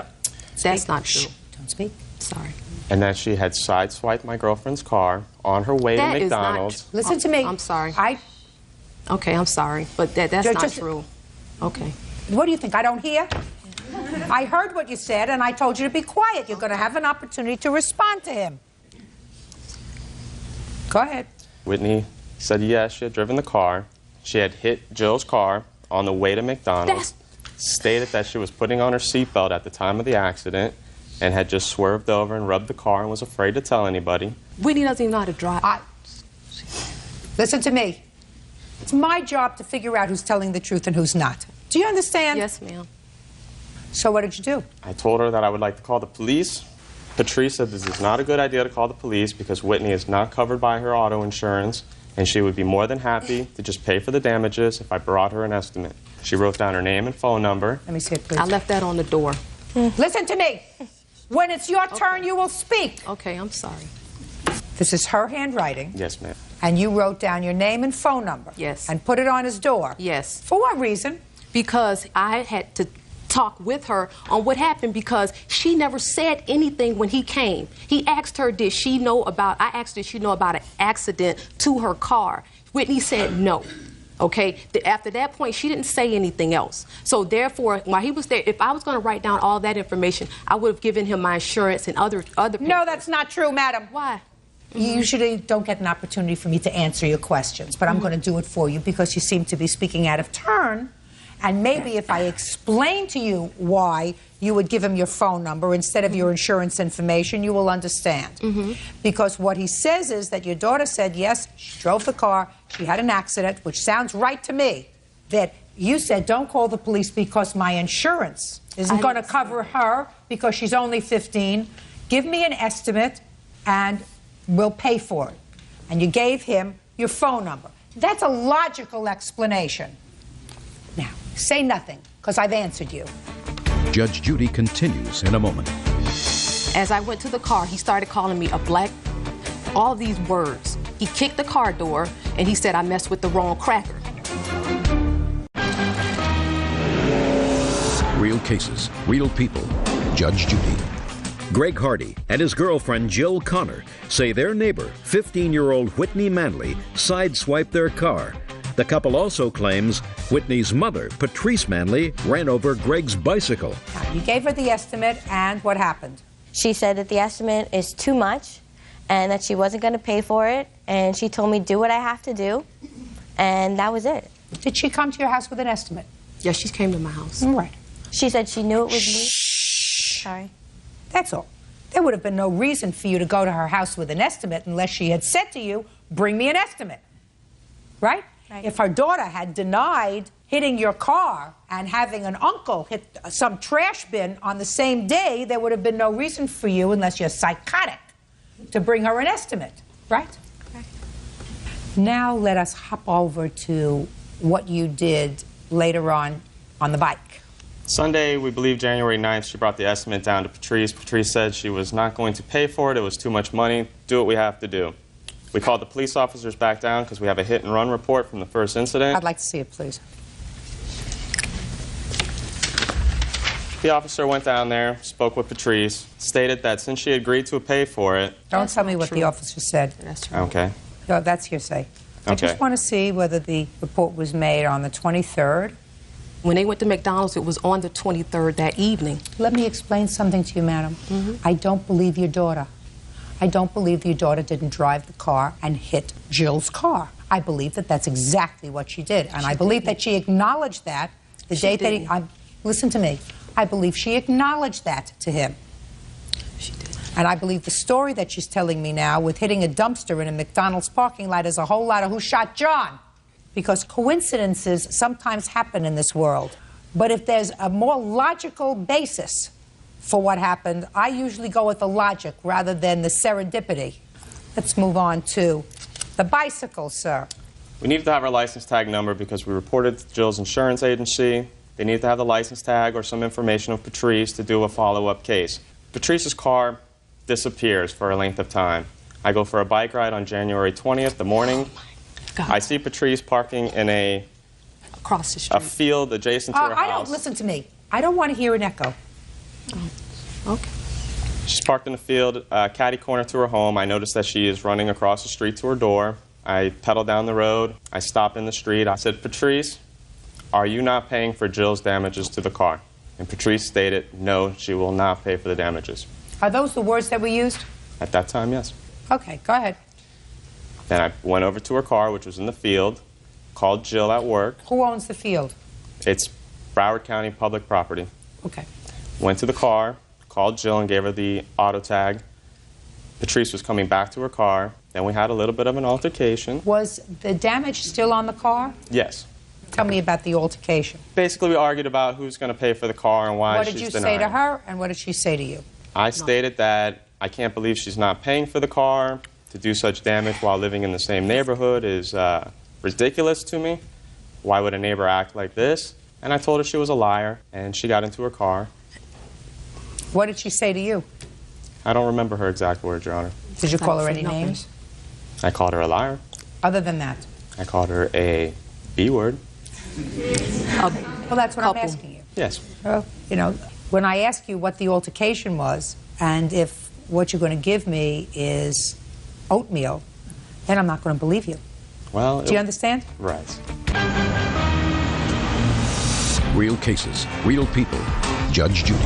That's not true. Don't speak. Sorry. And that she had sideswiped my girlfriend's car on her way to McDonald's. Listen to me. I'm sorry. Okay, I'm sorry, but that's not true. Okay. What do you think? I don't hear? I heard what you said, and I told you to be quiet. You're going to have an opportunity to respond to him. Go ahead. Whitney said yes, she had driven the car. She had hit Jill's car on the way to McDonald's. Stated that she was putting on her seatbelt at the time of the accident and had just swerved over and rubbed the car and was afraid to tell anybody. Whitney doesn't even know how to drive. Listen to me. It's my job to figure out who's telling the truth and who's not. Do you understand? Yes, ma'am. So what did you do? I told her that I would like to call the police. Patrice said this is not a good idea to call the police because Whitney is not covered by her auto insurance, and she would be more than happy to just pay for the damages if I brought her an estimate. She wrote down her name and phone number. Let me see it, please. I left that on the door. Listen to me. When it's your turn, you will speak. Okay, I'm sorry. This is her handwriting. Yes, ma'am. And you wrote down your name and phone number. Yes. And put it on his door. Yes. For what reason? Because I had to talk with her on what happened because she never said anything when he came. He asked her, I asked did she know about an accident to her car. Whitney said no. Okay, after that point, she didn't say anything else. So therefore, while he was there, if I was going to write down all that information, I would have given him my insurance and other papers. No, that's not true, madam. Why? You usually don't get an opportunity for me to answer your questions, but I'm going to do it for you because you seem to be speaking out of turn. And maybe if I explain to you why you would give him your phone number instead of your insurance information, you will understand. Because what he says is that your daughter said, yes, she drove the car, she had an accident, which sounds right to me, that you said, don't call the police because my insurance isn't going to cover her because she's only 15. Give me an estimate and we'll pay for it. And you gave him your phone number. That's a logical explanation. Now, say nothing, because I've answered you. Judge Judy continues in a moment. As I went to the car, he started calling me all these words. He kicked the car door, and he said I messed with the wrong cracker. Real cases, real people. Judge Judy. Greg Hardy and his girlfriend Jill Connor say their neighbor, 15-year-old Whitney Manley, sideswiped their car. The couple also claims Whitney's mother, Patrice Manley, ran over Greg's bicycle. Now, you gave her the estimate, and what happened? She said that the estimate is too much and that she wasn't going to pay for it, and she told me do what I have to do, and that was it. Did she come to your house with an estimate? Yes, she came to my house. Right. She said she knew it was me. Sorry. That's all. There would have been no reason for you to go to her house with an estimate unless she had said to you, bring me an estimate. Right? Right. If her daughter had denied hitting your car and having an uncle hit some trash bin on the same day, there would have been no reason for you, unless you're psychotic, to bring her an estimate, right? Right. Now let us hop over to what you did later on the bike. Sunday, we believe January 9th, she brought the estimate down to Patrice. Patrice said she was not going to pay for it. It was too much money. Do what we have to do. We called the police officers back down because we have a hit-and-run report from the first incident. I'd like to see it, please. The officer went down there, spoke with Patrice, stated that since she agreed to pay for it... Don't tell me what the officer said. That's true. Okay. No, that's hearsay. I just want to see whether the report was made on the 23rd. When they went to McDonald's, it was on the 23rd that evening. Let me explain something to you, madam. I don't believe your daughter. I don't believe your daughter didn't drive the car and hit Jill's car. I believe that that's exactly what she did. And I believe that she acknowledged that the day that he... Listen to me. I believe she acknowledged that to him. She did. And I believe the story that she's telling me now with hitting a dumpster in a McDonald's parking lot is a whole lot of who shot John. Because coincidences sometimes happen in this world. But if there's a more logical basis for what happened, I usually go with the logic rather than the serendipity. Let's move on to the bicycle, sir. We needed to have our license tag number because we reported to Jill's insurance agency. They needed to have the license tag or some information of Patrice to do a follow-up case. Patrice's car disappears for a length of time. I go for a bike ride on January 20th, the morning. I see Patrice parking in across the street. A field adjacent to her house. Listen to me. I don't want to hear an echo. Okay. She's parked in a field, catty corner to her home. I notice that she is running across the street to her door. I pedaled down the road. I stopped in the street. I said, Patrice, are you not paying for Jill's damages to the car? And Patrice stated, no, she will not pay for the damages. Are those the words that were used? At that time, yes. Okay, go ahead. Then I went over to her car, which was in the field, called Jill at work. Who owns the field? It's Broward County public property. Okay. Went to the car, called Jill and gave her the auto tag. Patrice was coming back to her car. Then we had a little bit of an altercation. Was the damage still on the car? Yes. Tell me about the altercation. Basically, we argued about who's going to pay for the car and why she's denying. What did you say to her, and what did she say to you? I stated that I can't believe she's not paying for the car. To do such damage while living in the same neighborhood is ridiculous to me. Why would a neighbor act like this? And I told her she was a liar, and she got into her car. What did she say to you? I don't remember her exact words, Your Honor. Did you call her any names? I called her a liar. Other than that? I called her a B word. Well, that's what I'm asking you. Yes. Well, you know, when I ask you what the altercation was, and if what you're going to give me is oatmeal, then I'm not going to believe you. Well, do you understand? Right. Real cases, real people. Judge Judy.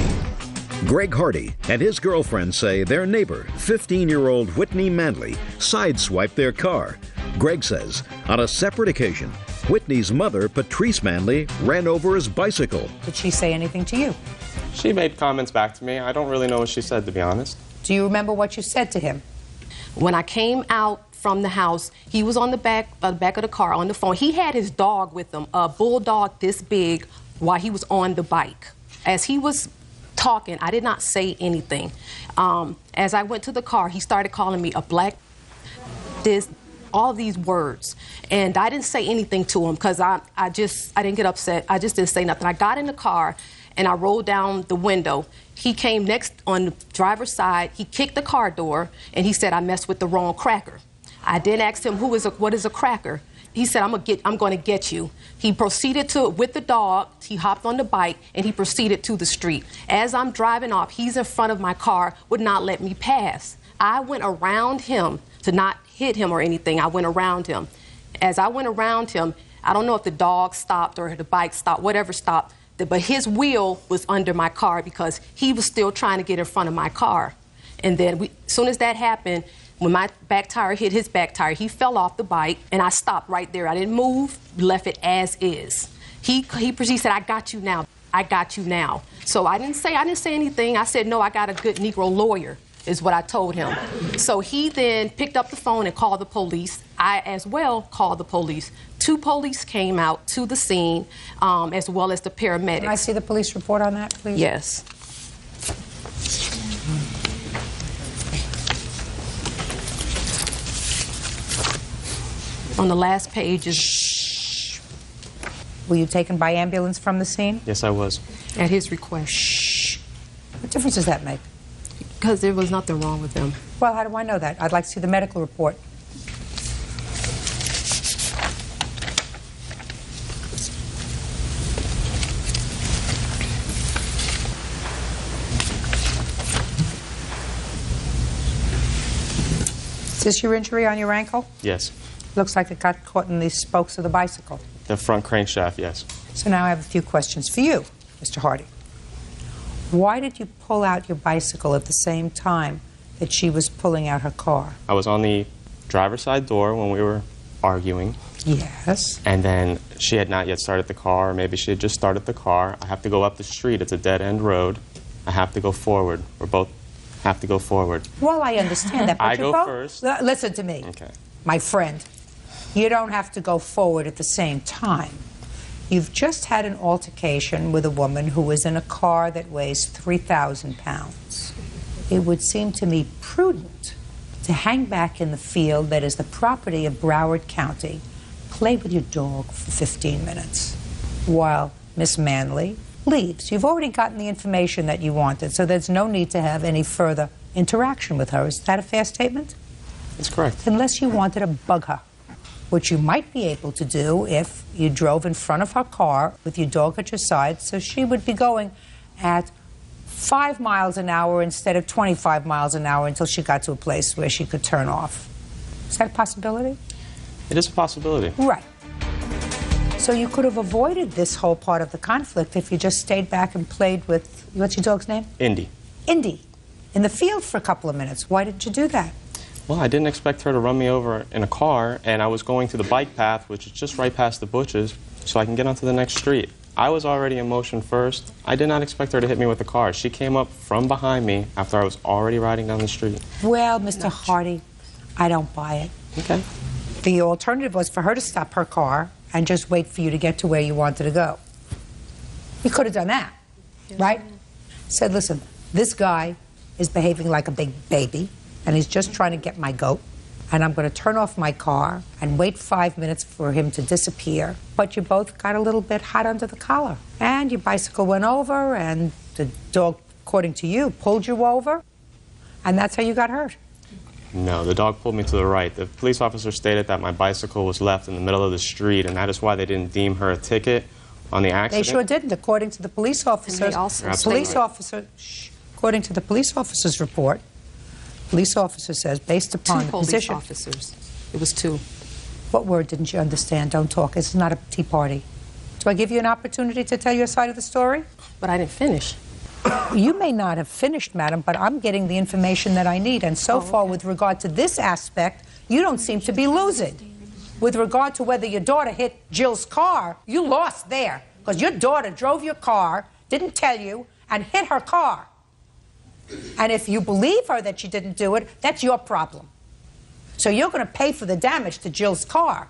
Greg Hardy and his girlfriend say their neighbor, 15-year-old Whitney Manley, sideswiped their car. Greg says, on a separate occasion, Whitney's mother, Patrice Manley, ran over his bicycle. Did she say anything to you? She made comments back to me. I don't really know what she said, to be honest. Do you remember what you said to him? When I came out from the house, he was on the back of the car on the phone. He had his dog with him, a bulldog this big, while he was on the bike. As he was talking, I did not say anything. As I went to the car, he started calling me a black, all these words. And I didn't say anything to him because I didn't get upset. I just didn't say nothing. I got in the car and I rolled down the window. He came next on the driver's side. He kicked the car door and he said, I messed with the wrong cracker. I then asked him, what is a cracker? He said, I'm going to get you. He proceeded with the dog, he hopped on the bike, and he proceeded to the street. As I'm driving off, he's in front of my car, would not let me pass. I went around him to not hit him or anything. I went around him. As I went around him, I don't know if the dog stopped or the bike stopped, whatever stopped, but his wheel was under my car because he was still trying to get in front of my car. And then as soon as that happened, when my back tire hit his back tire, he fell off the bike, and I stopped right there. I didn't move, left it as is. He said, I got you now. I got you now. So I didn't say anything. I said, no, I got a good Negro lawyer, is what I told him. So he then picked up the phone and called the police. I, as well, called the police. 2 police came out to the scene, as well as the paramedics. Can I see the police report on that, please? Yes. On the last page is... Shh. Were you taken by ambulance from the scene? Yes, I was. At his request. Shh. What difference does that make? Because there was nothing wrong with them. Well, how do I know that? I'd like to see the medical report. Is this your injury on your ankle? Yes. Looks like it got caught in the spokes of the bicycle. The front crankshaft, yes. So now I have a few questions for you, Mr. Hardy. Why did you pull out your bicycle at the same time that she was pulling out her car? I was on the driver's side door when we were arguing. Yes. And then she had not yet started the car, or maybe she had just started the car. I have to go up the street. It's a dead-end road. I have to go forward. We're both have to go forward. Well, I understand that, but I you go both... first. Listen to me. Okay. My friend, you don't have to go forward at the same time. You've just had an altercation with a woman who was in a car that weighs 3,000 pounds. It would seem to me prudent to hang back in the field that is the property of Broward County, play with your dog for 15 minutes while Miss Manley leaves. You've already gotten the information that you wanted, so there's no need to have any further interaction with her. Is that a fair statement? That's correct. Unless you wanted to bug her, which you might be able to do if you drove in front of her car with your dog at your side, so she would be going at 5 miles an hour instead of 25 miles an hour until she got to a place where she could turn off. Is that a possibility? It is a possibility. Right. So you could have avoided this whole part of the conflict if you just stayed back and played with, what's your dog's name? Indy. Indy, in the field for a couple of minutes. Why did you do that? Well, I didn't expect her to run me over in a car, and I was going to the bike path, which is just right past the bushes, so I can get onto the next street. I was already in motion first. I did not expect her to hit me with the car. She came up from behind me after I was already riding down the street. Well, Mr. Hardy, I don't buy it. Okay. The alternative was for her to stop her car and just wait for you to get to where you wanted to go. You could have done that, right? Said, listen, this guy is behaving like a big baby, and he's just trying to get my goat, and I'm going to turn off my car and wait 5 minutes for him to disappear. But you both got a little bit hot under the collar, and your bicycle went over, and the dog, according to you, pulled you over, and that's how you got hurt. No, the dog pulled me to the right. The police officer stated that my bicycle was left in the middle of the street, and that is why they didn't deem her a ticket on the accident. They sure didn't, according to the police officers. According to the police officer's report, police officer says, based upon the position... officers. It was 2. What word didn't you understand? Don't talk. It's not a tea party. Do I give you an opportunity to tell your side of the story? But I didn't finish. You may not have finished, madam, but I'm getting the information that I need. And so far, with regard to this aspect, you don't seem to be losing. With regard to whether your daughter hit Jill's car, you lost there. Because your daughter drove your car, didn't tell you, and hit her car. And if you believe her that she didn't do it, that's your problem. So you're going to pay for the damage to Jill's car.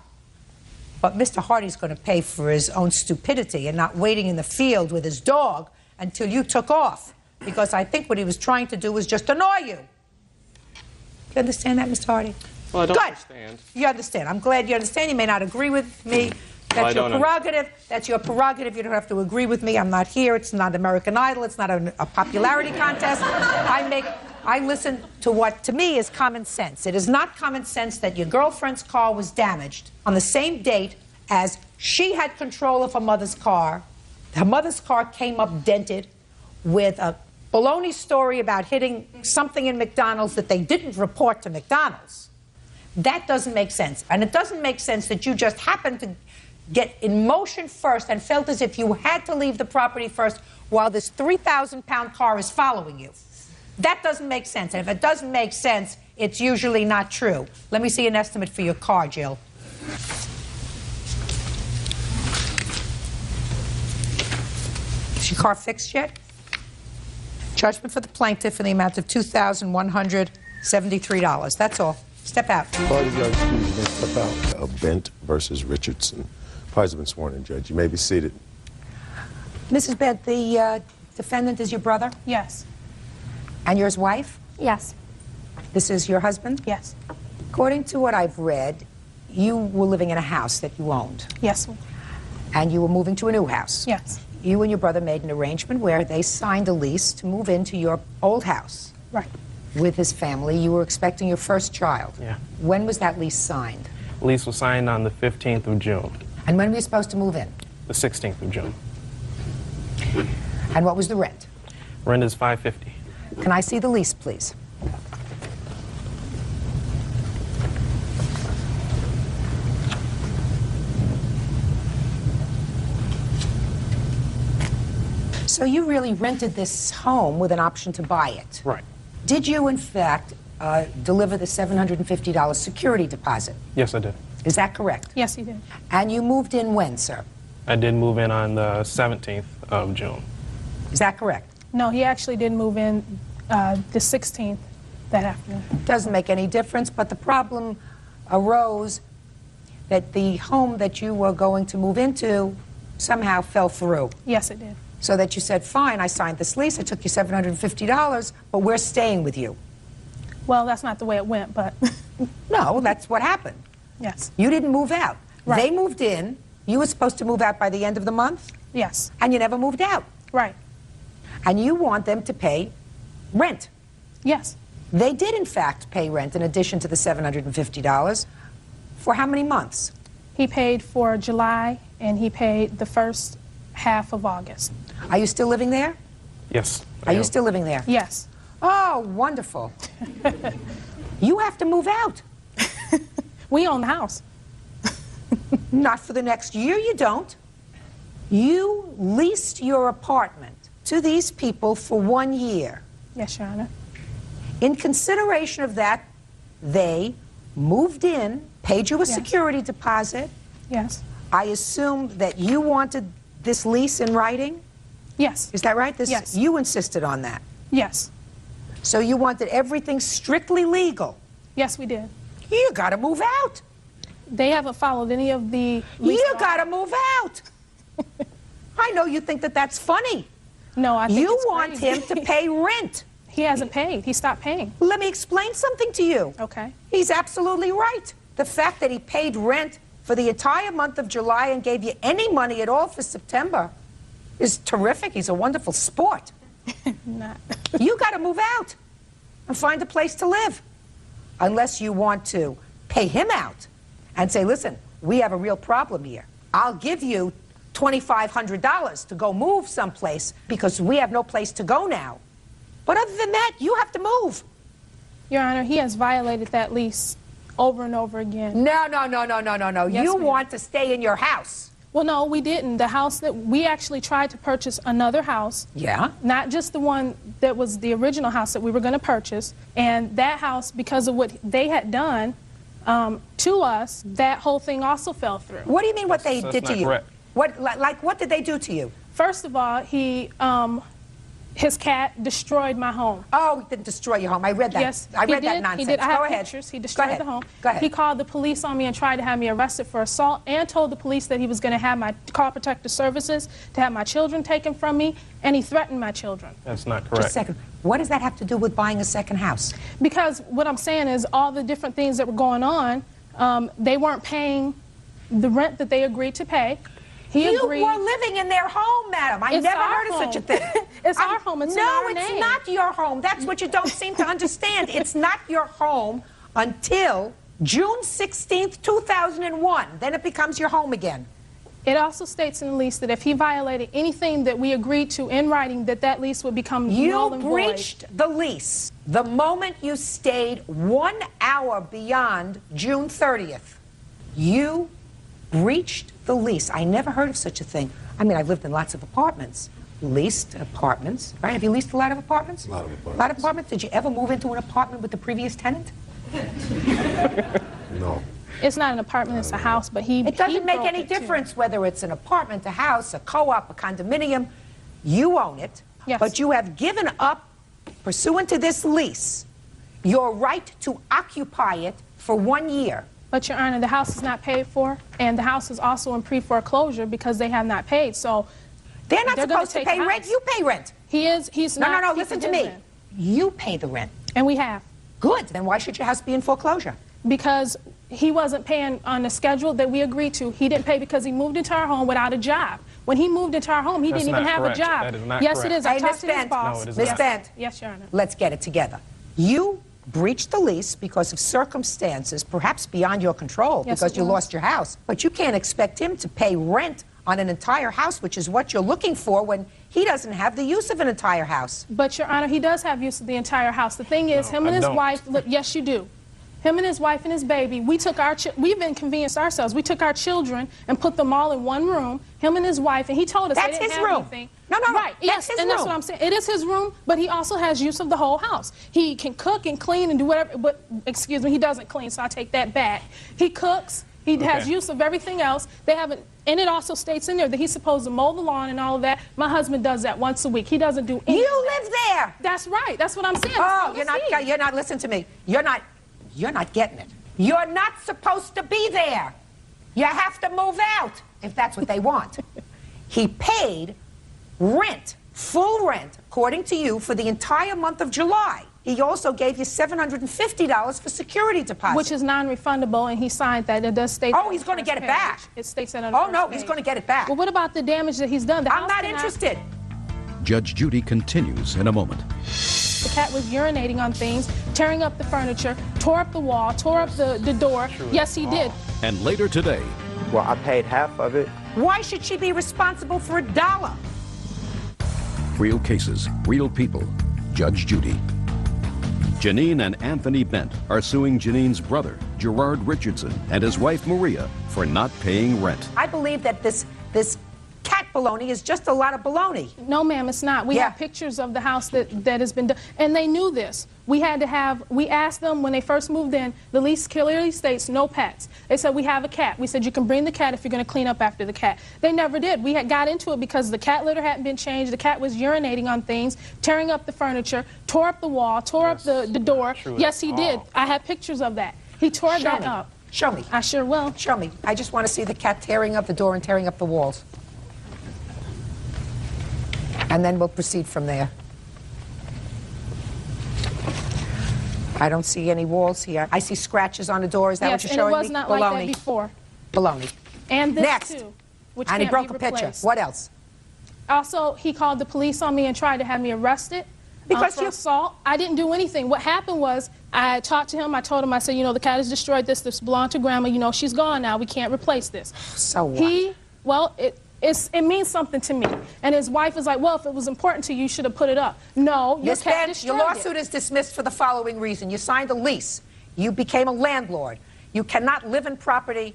But Mr. Hardy's going to pay for his own stupidity and not waiting in the field with his dog until you took off, because I think what he was trying to do was just annoy you. You understand that, Mr. Hardy? Well, I don't understand. You understand. I'm glad you understand. You may not agree with me. That's your prerogative. That's your prerogative. You don't have to agree with me. I'm not here. It's not American Idol. It's not a popularity contest. I listen to what, to me, is common sense. It is not common sense that your girlfriend's car was damaged on the same date as she had control of her mother's car. Her mother's car came up dented with a baloney story about hitting something in McDonald's that they didn't report to McDonald's. That doesn't make sense. And it doesn't make sense that you just happened to get in motion first and felt as if you had to leave the property first while this 3,000-pound car is following you. That doesn't make sense. And if it doesn't make sense, it's usually not true. Let me see an estimate for your car, Jill. Is your car fixed yet? Judgment for the plaintiff in the amount of $2,173. That's all. Step out. Step out. Bent versus Richardson. Parties have been sworn in, Judge. You may be seated. Mrs. Bent, the defendant is your brother? Yes. And your wife? Yes. This is your husband? Yes. According to what I've read, you were living in a house that you owned. Yes. And you were moving to a new house. Yes. You and your brother made an arrangement where they signed a lease to move into your old house. Right. With his family. You were expecting your first child. Yeah. When was that lease signed? Lease was signed on the 15th of June. And when were you supposed to move in? The 16th of June. And what was the rent? Rent is $550. Can I see the lease, please? So you really rented this home with an option to buy it? Right. Did you, in fact, deliver the $750 security deposit? Yes, I did. Is that correct? Yes, you did. And you moved in when, sir? I did move in on the 17th of June. Is that correct? No, he actually did move in the 16th that afternoon. Doesn't make any difference, but the problem arose that the home that you were going to move into somehow fell through. Yes, it did. So that you said, fine, I signed this lease, I took you $750, but we're staying with you. Well, that's not the way it went, but... No, that's what happened. Yes. You didn't move out. Right. They moved in. You were supposed to move out by the end of the month. Yes. And you never moved out. Right. And you want them to pay rent. Yes. They did, in fact, pay rent in addition to the $750. For how many months? He paid for July, and he paid the first half of August. Are you still living there? Yes. Are you still living there? Yes. Oh, wonderful. You have to move out. We own the house. Not for the next year, you don't. You leased your apartment to these people for 1 year. Yes, Your Honor. In consideration of that, they moved in, paid you a security deposit. Yes. I assume that you wanted this lease in writing? Yes. Is that right? Yes. You insisted on that? Yes. So you wanted everything strictly legal? Yes, we did. You gotta move out. They haven't followed any of the lease You law. gotta move out. I know you think that that's funny. No, I think you it's want crazy. him to pay rent. He hasn't paid. He stopped paying. Let me explain something to you. Okay. He's absolutely right. The fact that he paid rent for the entire month of July and gave you any money at all for September is terrific. He's a wonderful sport. Not. You got to move out and find a place to live. Unless you want to pay him out and say, listen, we have a real problem here. I'll give you $2,500 to go move someplace because we have no place to go now. But other than that, you have to move. Your Honor, he has violated that lease over and over again. No. Yes, You ma'am. want to stay in your house. Well, no, we didn't. The house that we actually tried to purchase another house. Yeah. Not just the one that was the original house that we were going to purchase. And that house, because of what they had done to us, that whole thing also fell through. What do you mean what they That's did to not you? correct. What, like, what did they do to you? First of all, his cat destroyed my home. Oh, he didn't destroy your home. I read that. Yes, I read he that did. nonsense. He did. I Go have ahead. pictures. He Go destroyed ahead. the home. Go ahead. He called the police on me and tried to have me arrested for assault and told the police that he was going to have my Child Protective Services to have my children taken from me, and he threatened my children. That's not Just correct. a second. What does that have to do with buying a second house? Because what I'm saying is all the different things that were going on, they weren't paying the rent that they agreed to pay. You agreed. were living in their home, madam. I It's never our heard of such a thing. It's our home. It's in no, our it's name. not your home. That's what you don't seem to understand. It's not your home until June 16th, 2001. Then it becomes your home again. It also states in the lease that if he violated anything that we agreed to in writing, that lease would become null You and void. breached the lease the moment you stayed 1 hour beyond June 30th. You breached the lease. I never heard of such a thing. I mean, I've lived in lots of apartments. Leased apartments, right? Have you leased a lot of apartments? A lot of apartments. A lot of apartments? Did you ever move into an apartment with the previous tenant? No. It's not an apartment, it's a house, but he It doesn't make broke any it, too. difference whether it's an apartment, a house, a co-op, a condominium. You own it, Yes. but you have given up, pursuant to this lease, your right to occupy it for 1 year. But, Your Honor, the house is not paid for, and the house is also in pre-foreclosure because they have not paid. So They're not they're gonna supposed to take pay the rent. house. You pay rent. He's No, not. no, no, listen to keeping me. his rent. You pay the rent. And we have. Good. Then why should your house be in foreclosure? Because he wasn't paying on the schedule that we agreed to. He didn't pay because he moved into our home without a job. When he moved into our home, he That's didn't even not have correct. a job. That is not yes, correct. it is. I Hey, talked Miss to his Bent. boss. No, it is Miss not. Bent. Yes, Your Honor. Let's get it together. You breached the lease because of circumstances perhaps beyond your control, Yes, because it you was. lost your house. But you can't expect him to pay rent on an entire house, which is what you're looking for, when he doesn't have the use of an entire house. But, Your Honor, he does have use of the entire house. The thing is, No, him and I his don't. wife, look, yes, you do. Him and his wife and his baby, we've inconvenienced ourselves. We took our children and put them all in one room, him and his wife, and he told us they That's didn't his have room. anything. No, no, no. Right, That's yes, his and that's room. what I'm saying. It is his room, but he also has use of the whole house. He can cook and clean and do whatever, but, excuse me, he doesn't clean, so I take that back. He cooks, he has Okay. use of everything else. They haven't, and it also states in there that he's supposed to mow the lawn and all of that. My husband does that once a week. He doesn't do anything. You live there. That's right. That's what I'm saying. Oh, So you're does he. not, listen to me. You're not getting it. You're not supposed to be there. You have to move out, if that's what they want. He paid rent, full rent, according to you, for the entire month of July. He also gave you $750 for security deposit. Which is non-refundable, and he signed that. It does state. Oh, that on he's the gonna first get it page. back. It states that on the Oh, first no, page. he's going to get it back. Well, what about the damage that he's done? The I'm house not cannot- interested. Judge Judy continues in a moment. The cat was urinating on things, tearing up the furniture, tore up the wall, tore up the door. Yes, he did. And later today, Well, I paid half of it. Why should she be responsible for $1? real cases, real people. Judge Judy. Janine and Anthony Bent are suing Janine's brother, Gerard Richardson, and his wife, Maria, for not paying rent. I believe that this cat baloney is just a lot of baloney. No, ma'am, it's not. We have pictures of the house that has been done, and they knew this. We asked them when they first moved in, the lease clearly states no pets. They said, we have a cat. We said, you can bring the cat if you're going to clean up after the cat. They never did. We got into it because the cat litter hadn't been changed. The cat was urinating on things, tearing up the furniture, tore up the wall, tore up the door. Yes, he did. I have pictures of that. He tore that up. Show me. I sure will. Show me. I just want to see the cat tearing up the door and tearing up the walls. And then we'll proceed from there. I don't see any walls here. I see scratches on the door. Is that what you're showing me? Yes, and it was not like that before. Baloney. And this Next. too, which And he can't broke be a picture. replaced. What else? Also, he called the police on me and tried to have me arrested for assault. I didn't do anything. What happened was I talked to him. I told him, I said, you know, the cat has destroyed this. This belonged to Grandma. You know, she's gone now. We can't replace this. So what? It means something to me. And his wife is like, well, if it was important to you, you should have put it up. No, your cat destroyed your lawsuit is dismissed for the following reason. You signed a lease. You became a landlord. You cannot live in property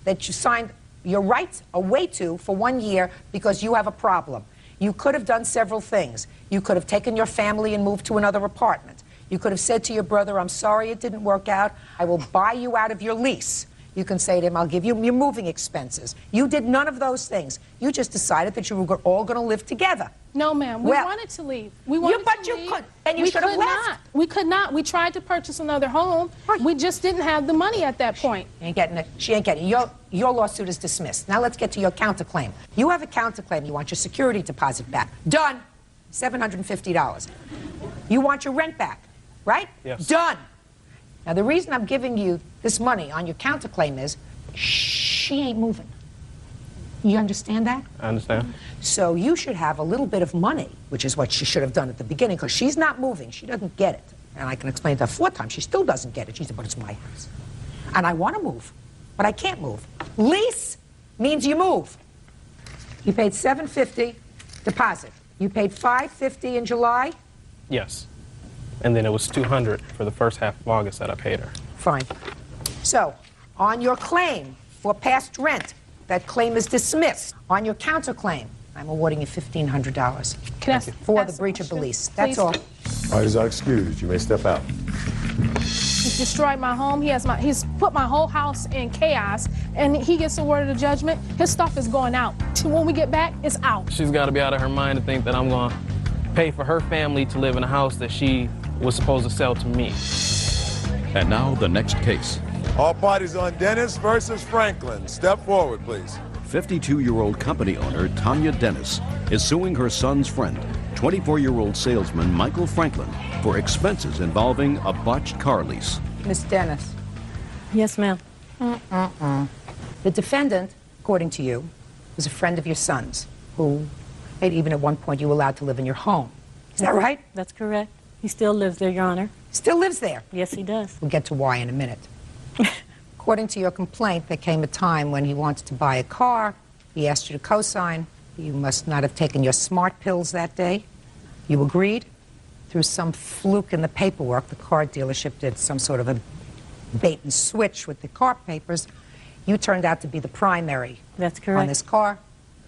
that you signed your rights away to for 1 year because you have a problem. You could have done several things. You could have taken your family and moved to another apartment. You could have said to your brother, I'm sorry it didn't work out. I will buy you out of your lease. You can say to him, I'll give you your moving expenses. You did none of those things. You just decided that you were all going to live together. No, ma'am. We wanted to leave. We wanted to leave. And you should have left. Not. We could not. We tried to purchase another home. We just didn't have the money at that point. She ain't getting it. She ain't getting it. Your lawsuit is dismissed. Now let's get to your counterclaim. You have a counterclaim. You want your security deposit back. Done. $750. You want your rent back, right? Yes. Done. Now, the reason I'm giving you this money on your counterclaim is she ain't moving. You understand that? I understand. So you should have a little bit of money, which is what she should have done at the beginning, because she's not moving. She doesn't get it. And I can explain to her 4 times. She still doesn't get it. She said, but it's my house. And I want to move, but I can't move. Lease means you move. You paid $750 deposit. You paid $550 in July? Yes. And then it was $200 for the first half of August that I paid her. Fine. So, on your claim for past rent, that claim is dismissed. On your counterclaim, I'm awarding you $1,500 for the breach of the lease. That's all. All right, are excused. You may step out. He's destroyed my home. He's put my whole house in chaos, and he gets awarded a judgment. His stuff is going out. When we get back, it's out. She's got to be out of her mind to think that I'm going to pay for her family to live in a house that she was supposed to sell to me. And now the next case. All parties on Dennis versus Franklin. Step forward, please. 52-year-old company owner Tanya Dennis is suing her son's friend, 24-year-old salesman Michael Franklin, for expenses involving a botched car lease. Miss Dennis. Yes, ma'am. The defendant, according to you, was a friend of your son's, who even at one point you were allowed to live in your home. Is that right? That's correct. He still lives there, Your Honor. Still lives there? Yes, he does. We'll get to why in a minute. According to your complaint, there came a time when he wanted to buy a car. He asked you to co-sign. You must not have taken your smart pills that day. You agreed. Through some fluke in the paperwork, the car dealership did some sort of a bait and switch with the car papers. You turned out to be the primary. That's correct. On this car.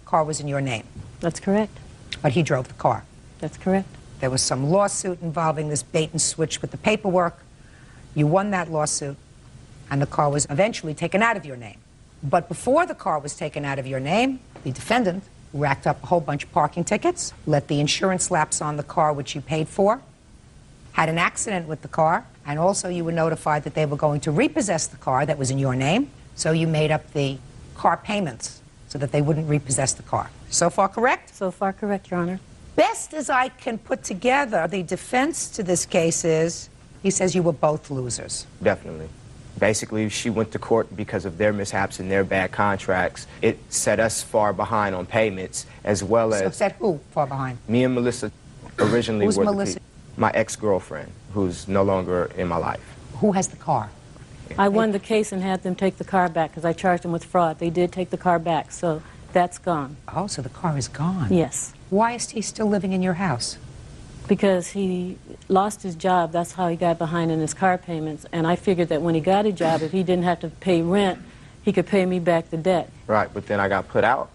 The car was in your name. That's correct. But he drove the car. That's correct. There was some lawsuit involving this bait and switch with the paperwork. You won that lawsuit, and the car was eventually taken out of your name. But before the car was taken out of your name, the defendant racked up a whole bunch of parking tickets, let the insurance lapse on the car, which you paid for, had an accident with the car, and also you were notified that they were going to repossess the car that was in your name, so you made up the car payments so that they wouldn't repossess the car. So far correct? So far correct, Your Honor. Best as I can put together, the defense to this case is, he says you were both losers. Definitely. Basically, she went to court because of their mishaps and their bad contracts. It set us far behind on payments, as well as... So set who far behind? Me and Melissa originally Who's were Melissa? my ex-girlfriend, who's no longer in my life. Who has the car? I won the case and had them take the car back because I charged them with fraud. They did take the car back, so that's gone. Oh, so the car is gone. Yes. Why is he still living in your house? Because he lost his job, that's how he got behind in his car payments. And I figured that when he got a job, if he didn't have to pay rent, he could pay me back the debt. Right, but then I got put out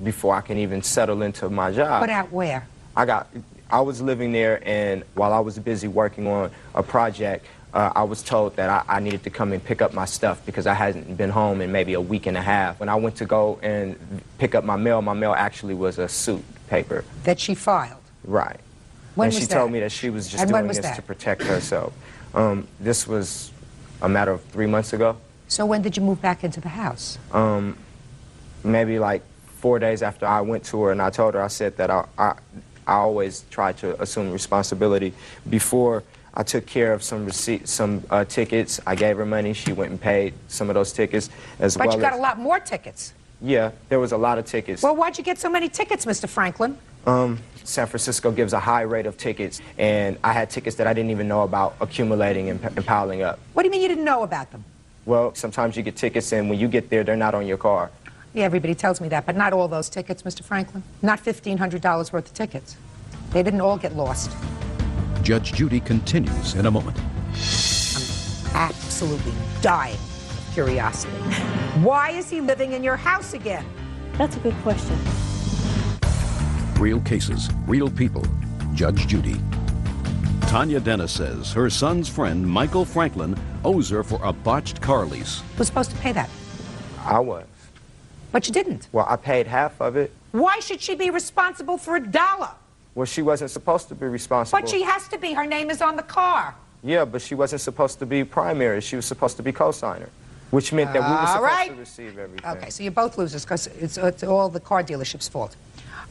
before I can even settle into my job. Put out where? I was living there, and while I was busy working on a project, I was told that I needed to come and pick up my stuff because I hadn't been home in maybe a week and a half. When I went to go and pick up my mail actually was a suit paper. That she filed? Right. When and was she that? told me that she was just And when doing was this that? to protect herself. This was a matter of 3 months ago. So when did you move back into the house? Maybe like 4 days after I went to her, and I told her, I said that I always try to assume responsibility. Before I took care of some tickets, I gave her money. She went and paid some of those tickets as well. But you got a lot more tickets. Yeah, there was a lot of tickets. Well, why'd you get so many tickets, Mr. Franklin? San Francisco gives a high rate of tickets, and I had tickets that I didn't even know about accumulating and piling up. What do you mean you didn't know about them? Well, sometimes you get tickets, and when you get there, they're not on your car. Yeah, everybody tells me that, but not all those tickets, Mr. Franklin. Not $1,500 worth of tickets. They didn't all get lost. Judge Judy continues in a moment. I'm absolutely dying of curiosity. Why is he living in your house again? That's a good question. Real cases, real people. Judge Judy. Tanya Dennis says her son's friend, Michael Franklin, owes her for a botched car lease. Who's supposed to pay that? I was. But you didn't. Well, I paid half of it. Why should she be responsible for $1? Well, she wasn't supposed to be responsible. But she has to be. Her name is on the car. Yeah, but she wasn't supposed to be primary. She was supposed to be co-signer, which meant that we were supposed to receive everything. Okay, so you're both losers because it's all the car dealership's fault.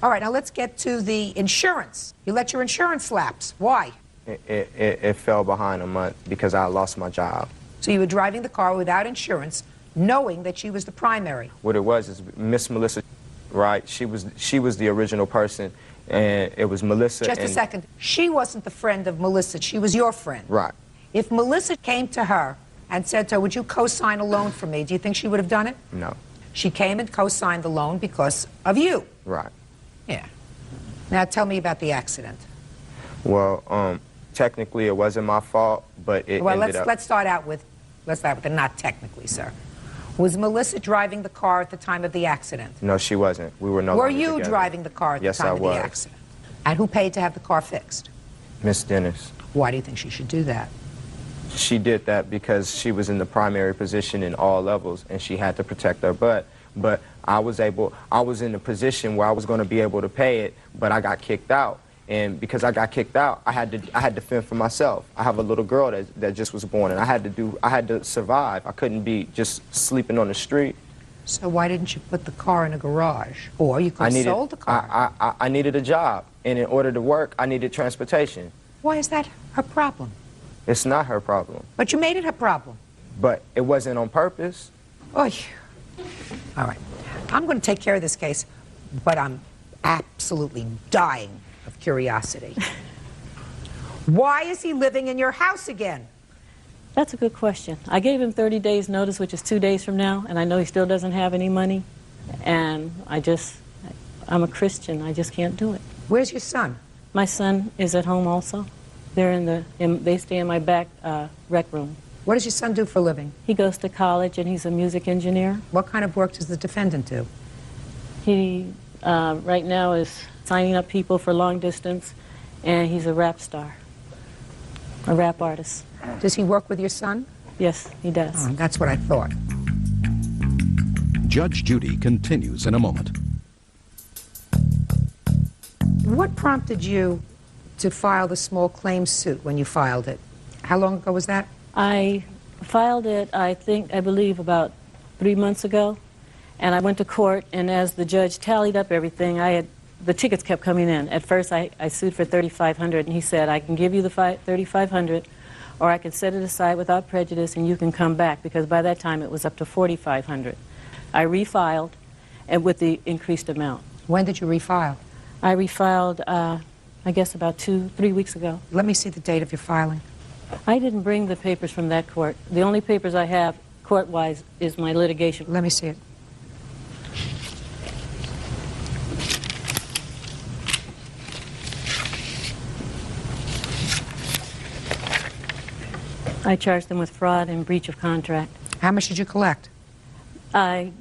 All right, now let's get to the insurance. You let your insurance lapse. Why? It fell behind a month because I lost my job. So you were driving the car without insurance, knowing that she was the primary. What it was is Miss Melissa, right? She was the original person, and it was Melissa. Just a second. She wasn't the friend of Melissa. She was your friend. Right. If Melissa came to her and said to her, would you co-sign a loan for me, do you think she would have done it? No. She came and co-signed the loan because of you. Right. Yeah. Now tell me about the accident. Well, technically it wasn't my fault, but it ended up... let's start out with the not technically, sir. Was Melissa driving the car at the time of the accident? No, she wasn't. We were no Were longer you together. driving the car at the time of the accident? And who paid to have the car fixed? Miss Dennis. Why do you think she should do that? She did that because she was in the primary position in all levels, and she had to protect her butt. But I was in a position where I was going to be able to pay it, but I got kicked out. And because I got kicked out, I had to fend for myself. I have a little girl that just was born, and I had to survive. I couldn't be just sleeping on the street. So why didn't you put the car in a garage? Or you could have sold the car. I needed a job, and in order to work, I needed transportation. Why is that her problem? It's not her problem. But you made it her problem. But it wasn't on purpose. Oh, all right. I'm going to take care of this case, but I'm absolutely dying of curiosity. Why is he living in your house again? That's a good question. I gave him 30 days notice, which is 2 days from now, and I know he still doesn't have any money. And I'm a Christian. I just can't do it. Where's your son? My son is at home also. They stay in my back rec room. What does your son do for a living? He goes to college, and he's a music engineer. What kind of work does the defendant do? He, right now, is signing up people for long distance, and he's a rap star, a rap artist. Does he work with your son? Yes, he does. Oh, that's what I thought. Judge Judy continues in a moment. What prompted you to file the small claims suit when you filed it? How long ago was that? I filed it, I believe, about 3 months ago, and I went to court, and as the judge tallied up everything, the tickets kept coming in. At first, I sued for $3,500, and he said, I can give you the $3,500, or I can set it aside without prejudice, and you can come back, because by that time, it was up to $4,500. I refiled, and with the increased amount. When did you refile? I refiled, I guess, about 2-3 weeks ago. Let me see the date of your filing. I didn't bring the papers from that court. The only papers I have, court-wise, is my litigation. Let me see it. I charged them with fraud and breach of contract. How much did you collect? I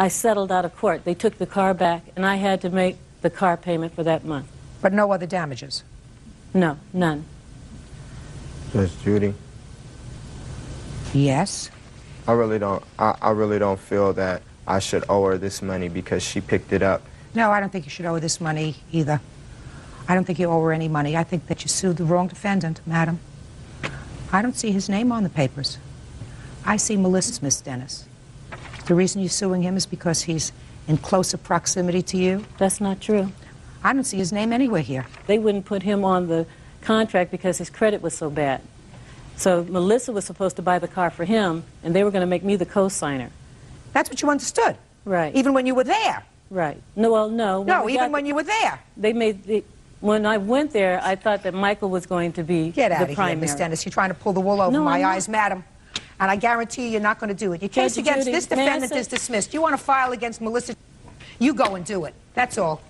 settled out of court. They took the car back, and I had to make the car payment for that month. But no other damages? No, none. Judge Judy? Yes? I really don't feel that I should owe her this money because she picked it up. No, I don't think you should owe her this money either. I don't think you owe her any money. I think that you sued the wrong defendant, madam. I don't see his name on the papers. I see Melissa's, Miss Dennis. The reason you're suing him is because he's in closer proximity to you? That's not true. I don't see his name anywhere here. They wouldn't put him on the contract because his credit was so bad. So Melissa was supposed to buy the car for him, and they were going to make me the co-signer. That's what you understood? Right. Even when you were there? Right. No, well, no. No, even when you were there? They made when I went there, I thought that Michael was going to be Get out the of primary. here, Miss Dennis. You're trying to pull the wool over my eyes, madam. And I guarantee you're not going to do it. Your case Judge against Judy, this defendant is dismissed. You want to file against Melissa? You go and do it. That's all.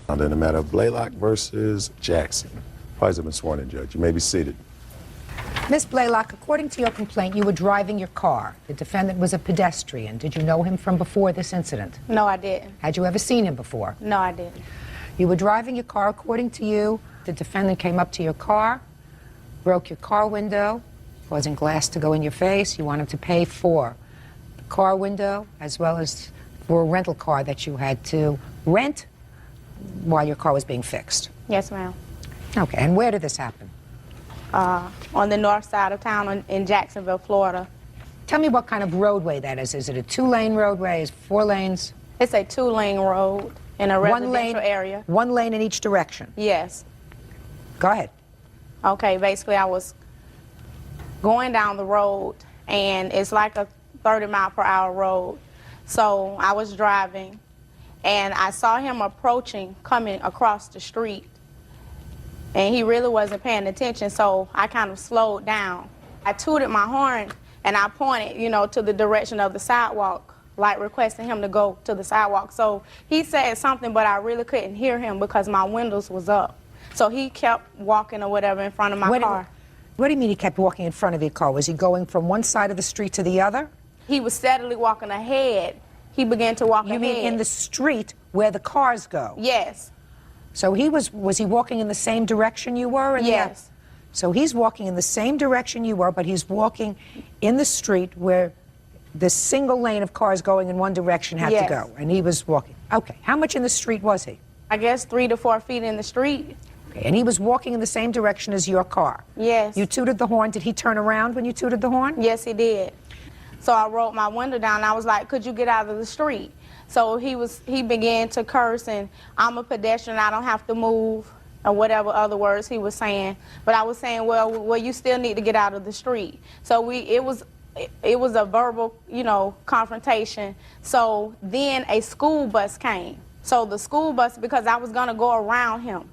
In the matter of Blaylock versus Jackson. Parties have been sworn in, Judge. You may be seated. Miss Blaylock, according to your complaint, you were driving your car. The defendant was a pedestrian. Did you know him from before this incident? No, I didn't. Had you ever seen him before? No, I didn't. You were driving your car. According to you, the defendant came up to your car, broke your car window, causing glass to go in your face. You want him to pay for the car window as well as for a rental car that you had to rent while your car was being fixed. Yes, ma'am. Okay, and where did this happen? On the north side of town in Jacksonville, Florida. Tell me what kind of roadway that is. Is it a two-lane roadway? Is it 4 lanes? It's a 2-lane road in a residential area. 1 lane in each direction? Yes. Go ahead. Okay, basically I was going down the road, and it's like a 30-mile-per-hour road. So I was driving, and I saw him approaching, coming across the street. And he really wasn't paying attention, so I kind of slowed down. I tooted my horn, and I pointed, to the direction of the sidewalk, like requesting him to go to the sidewalk. So he said something, but I really couldn't hear him because my windows was up. So he kept walking or whatever in front of my car. What do you mean he kept walking in front of your car? Was he going from one side of the street to the other? He was steadily walking ahead. He began to walk ahead. You mean in the street where the cars go? Yes. So was he walking in the same direction you were? Yes. So he's walking in the same direction you were, but he's walking in the street where the single lane of cars going in one direction had to go, and he was walking. Okay, how much in the street was he? I guess 3 to 4 feet in the street. Okay, and he was walking in the same direction as your car? Yes. You tooted the horn. Did he turn around when you tooted the horn? Yes, he did. So I rolled my window down, and I was like, could you get out of the street? So he began to curse, and I'm a pedestrian, I don't have to move, or whatever other words he was saying. But I was saying, well, you still need to get out of the street. So it was a verbal, confrontation. So then a school bus came. So the school bus, because I was gonna go around him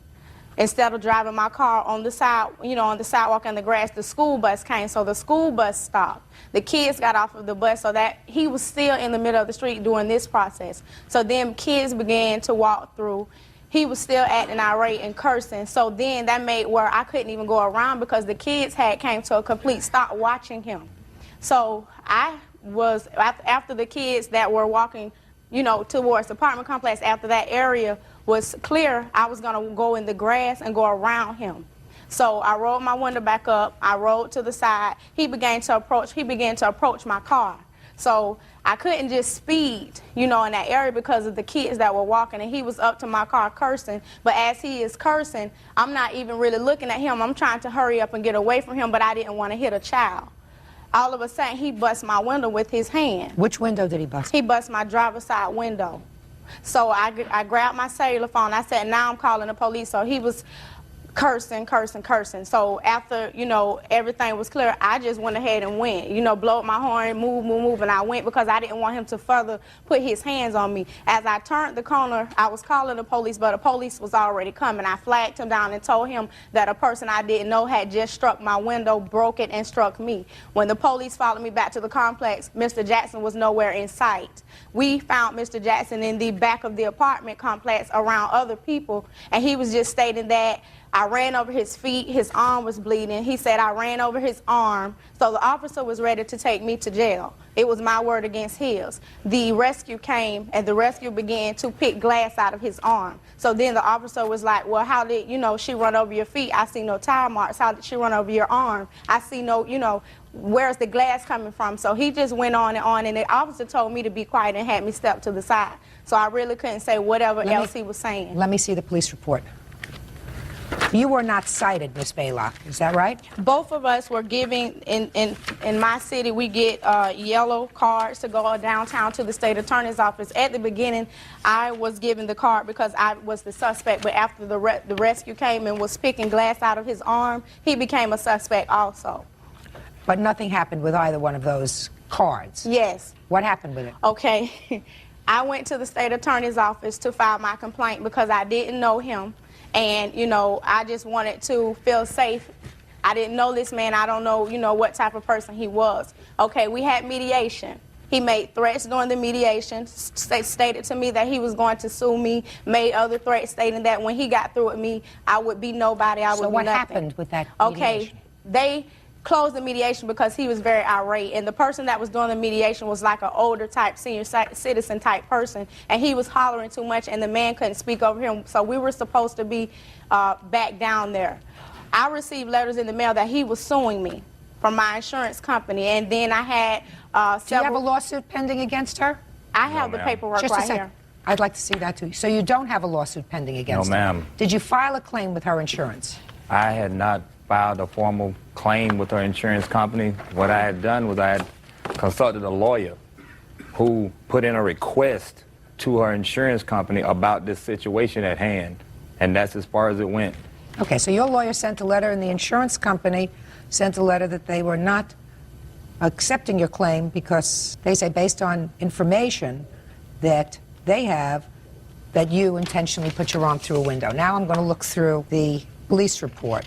instead of driving my car on the side, on the sidewalk and the grass, the school bus came. So the school bus stopped. The kids got off of the bus, so that he was still in the middle of the street doing this process. So then kids began to walk through. He was still acting irate and cursing. So then that made where I couldn't even go around because the kids came to a complete stop watching him. So I was, after the kids that were walking, towards the apartment complex, after that area was clear, I was gonna go in the grass and go around him. So I rolled my window back up, I rolled to the side. He began to approach my car. So I couldn't just speed, in that area because of the kids that were walking, and he was up to my car cursing. But as he is cursing, I'm not even really looking at him. I'm trying to hurry up and get away from him, but I didn't want to hit a child. All of a sudden, he bust my window with his hand. Which window did he bust? He bust my driver's side window. So I grabbed my cellular phone. I said, now I'm calling the police. So he was cursing. So after, everything was clear, I just went ahead and went, blowed my horn, move, and I went because I didn't want him to further put his hands on me. As I turned the corner, I was calling the police, but the police was already coming. I flagged him down and told him that a person I didn't know had just struck my window, broke it, and struck me. When the police followed me back to the complex, Mr. Jackson was nowhere in sight. We found Mr. Jackson in the back of the apartment complex around other people, and he was just stating that I ran over his feet. His arm was bleeding. He said I ran over his arm. So the officer was ready to take me to jail. It was my word against his. The rescue came, and the rescue began to pick glass out of his arm. So then the officer was like, well, how did, she run over your feet? I see no tire marks. How did she run over your arm? I see no, where's the glass coming from? So he just went on, and the officer told me to be quiet and had me step to the side. So I really couldn't say whatever else he was saying. Let me see the police report. You were not cited, Miss Baylock, is that right? Both of us were giving, in my city, we get yellow cards to go downtown to the state attorney's office. At the beginning, I was given the card because I was the suspect, but after the rescue came and was picking glass out of his arm, he became a suspect also. But nothing happened with either one of those cards? Yes. What happened with it? Okay. I went to the state attorney's office to file my complaint because I didn't know him. And, I just wanted to feel safe. I didn't know this man. I don't know, what type of person he was. Okay, we had mediation. He made threats during the mediation, stated to me that he was going to sue me, made other threats stating that when he got through with me, I would be nobody, I would be nothing. So what happened with that mediation? Okay, they closed the mediation because he was very irate, and the person that was doing the mediation was like an older type senior citizen type person, and he was hollering too much, and the man couldn't speak over him, so we were supposed to be back down there. I received letters in the mail that he was suing me from my insurance company, and then I had several... Do you have a lawsuit pending against her? I have the paperwork Just right a second. here. I'd like to see that too. So you don't have a lawsuit pending against her? No, ma'am. Did you file a claim with her insurance? I had not filed a formal claim with her insurance company. What I had done was I had consulted a lawyer who put in a request to her insurance company about this situation at hand, and that's as far as it went. Okay, so your lawyer sent a letter, and the insurance company sent a letter that they were not accepting your claim because they say based on information that they have that you intentionally put your arm through a window. Now I'm going to look through the police report.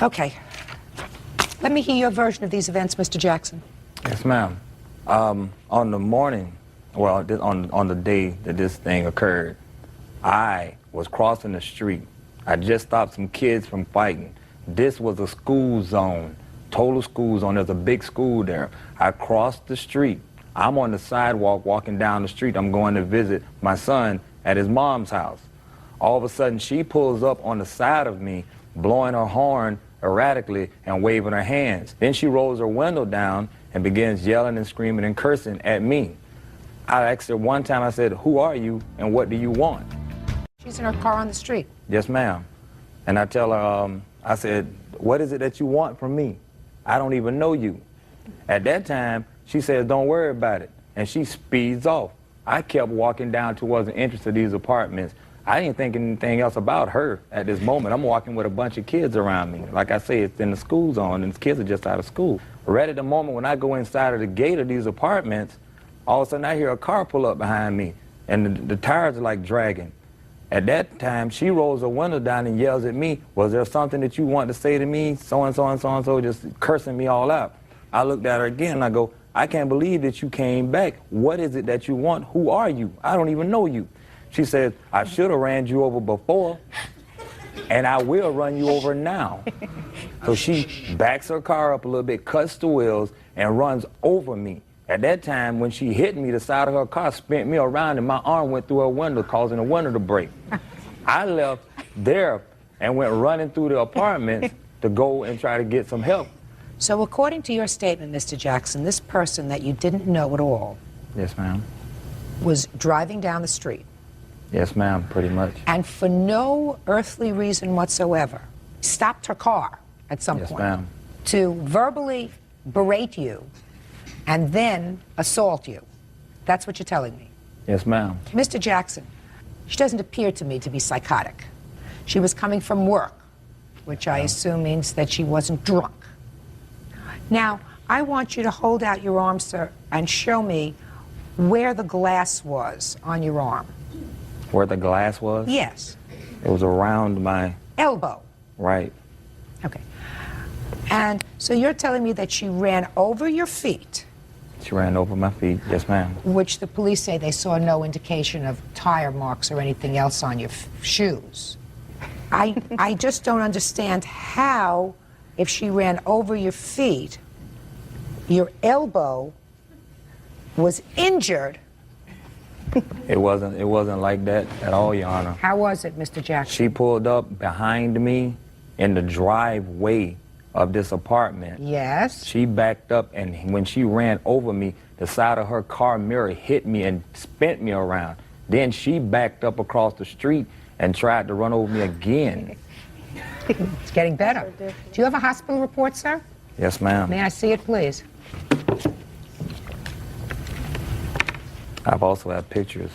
Okay. Let me hear your version of these events, Mr. Jackson. Yes, ma'am. On the morning, well, on the day that this thing occurred, I was crossing the street. I just stopped some kids from fighting. This was a school zone, total school zone. There's a big school there. I crossed the street. I'm on the sidewalk walking down the street. I'm going to visit my son at his mom's house. All of a sudden, she pulls up on the side of me, blowing her horn erratically and waving her hands. Then she rolls her window down and begins yelling and screaming and cursing at me. I asked her one time, I said, "Who are you and what do you want?" She's in her car on the street. Yes, ma'am. And I tell her, I said, "What is it that you want from me? I don't even know you." At that time, she says, "Don't worry about it." And she speeds off. I kept walking down towards the entrance of these apartments. I didn't think anything else about her at this moment. I'm walking with a bunch of kids around me. Like I say, it's in the school zone, and the kids are just out of school. Right at the moment when I go inside of the gate of these apartments, all of a sudden I hear a car pull up behind me, and the tires are like dragging. At that time, she rolls her window down and yells at me, "Was there something that you want to say to me? So-and-so and so-and-so," just cursing me all out. I looked at her again, and I go, "I can't believe that you came back. What is it that you want? Who are you? I don't even know you." She said, "I should have ran you over before, and I will run you over now." So she backs her car up a little bit, cuts the wheels, and runs over me. At that time, when she hit me, the side of her car spent me around, and my arm went through her window, causing the window to break. I left there and went running through the apartments to go and try to get some help. So according to your statement, Mr. Jackson, this person that you didn't know at all Yes, ma'am. was driving down the street. Yes, ma'am, pretty much. And for no earthly reason whatsoever, stopped her car at some point ma'am. to verbally berate you and then assault you. That's what you're telling me. Yes, ma'am. Mr. Jackson, she doesn't appear to me to be psychotic. She was coming from work, which I assume means that she wasn't drunk. Now, I want you to hold out your arm, sir, and show me where the glass was on your arm. Where the glass was? Yes. It was around my elbow. Right. Okay. And so you're telling me that she ran over your feet She ran over my feet, yes ma'am. Which the police say they saw no indication of tire marks or anything else on your shoes. I just don't understand how, if she ran over your feet, your elbow was injured. It wasn't like that at all, Your Honor. How was it, Mr. Jackson? She pulled up behind me in the driveway of this apartment. Yes. She backed up, and when she ran over me, the side of her car mirror hit me and spent me around. Then she backed up across the street and tried to run over me again. It's getting better. Do you have a hospital report, sir? Yes, ma'am. May I see it, please? I've also had pictures.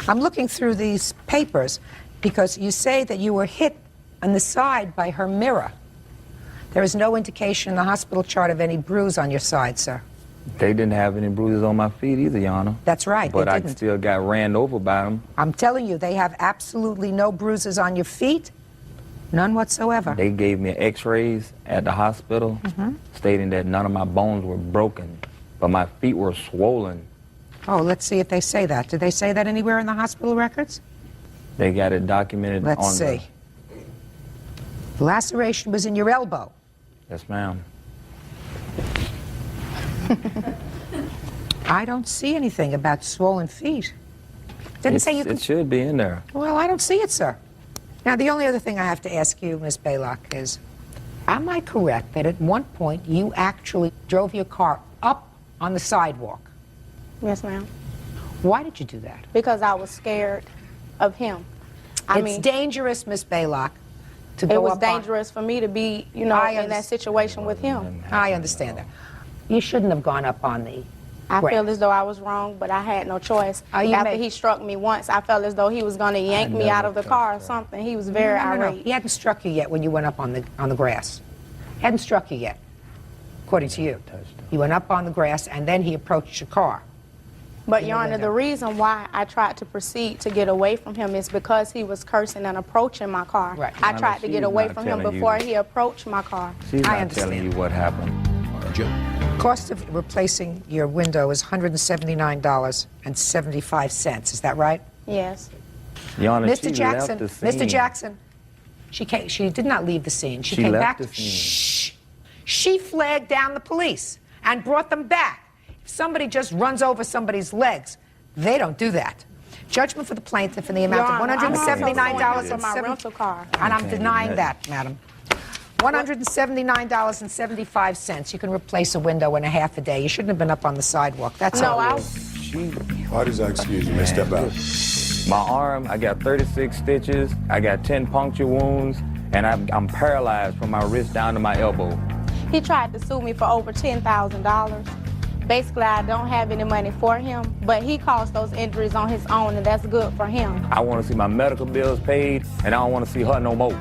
I'm looking through these papers because you say that you were hit on the side by her mirror. There is no indication in the hospital chart of any bruise on your side, sir. They didn't have any bruises on my feet either, Your Honor. That's right, But they I didn't. still got ran over by them. I'm telling you, they have absolutely no bruises on your feet, none whatsoever. They gave me x-rays at the hospital stating that none of my bones were broken, but my feet were swollen. Oh, let's see if they say that. Did they say that anywhere in the hospital records? They got it documented Let's on see. The laceration was in your elbow. Yes, ma'am. I don't see anything about swollen feet. Didn't say you could... It should be in there. Well, I don't see it, sir. Now, the only other thing I have to ask you, Ms. Baylock, is, am I correct that at one point you actually drove your car up on the sidewalk? Yes, ma'am. Why did you do that? Because I was scared of him. It's dangerous, Miss Baylock, to go It was up dangerous for me to be, you know, in that situation with him. I understand that. You shouldn't have gone up on the I ground. feel as though I was wrong, but I had no choice. You After may- he struck me once, I felt as though he was going to yank me out of the car or something. He was very No. irate. He hadn't struck you yet when you went up on the grass. Hadn't struck you yet, according to you. You went up on the grass, and then he approached your car. But, Your Honor, the reason why I tried to proceed to get away from him is because he was cursing and approaching my car. Right. I tried to get away from him before he approached my car. She's not telling you what happened. Cost of replacing your window is $179.75. Is that right? Yes. Your Honor, Mr. she Jackson, left the scene. Mr. Jackson, she did not leave the scene. She She came left back. the scene. Shh. She flagged down the police and brought them back. If somebody just runs over somebody's legs, they don't do that. Judgment for the plaintiff in the amount Your of Honor, I'm also suing him $179.70. for my rental car. And I'm denying that, madam. $179.75. You can replace a window in a half a day. You shouldn't have been up on the sidewalk. That's all. Parties are excused. You may step out. My arm, I got 36 stitches, I got 10 puncture wounds, and I'm paralyzed from my wrist down to my elbow. He tried to sue me for over $10,000. Basically, I don't have any money for him, but he caused those injuries on his own, and that's good for him. I want to see my medical bills paid, and I don't want to see her no more.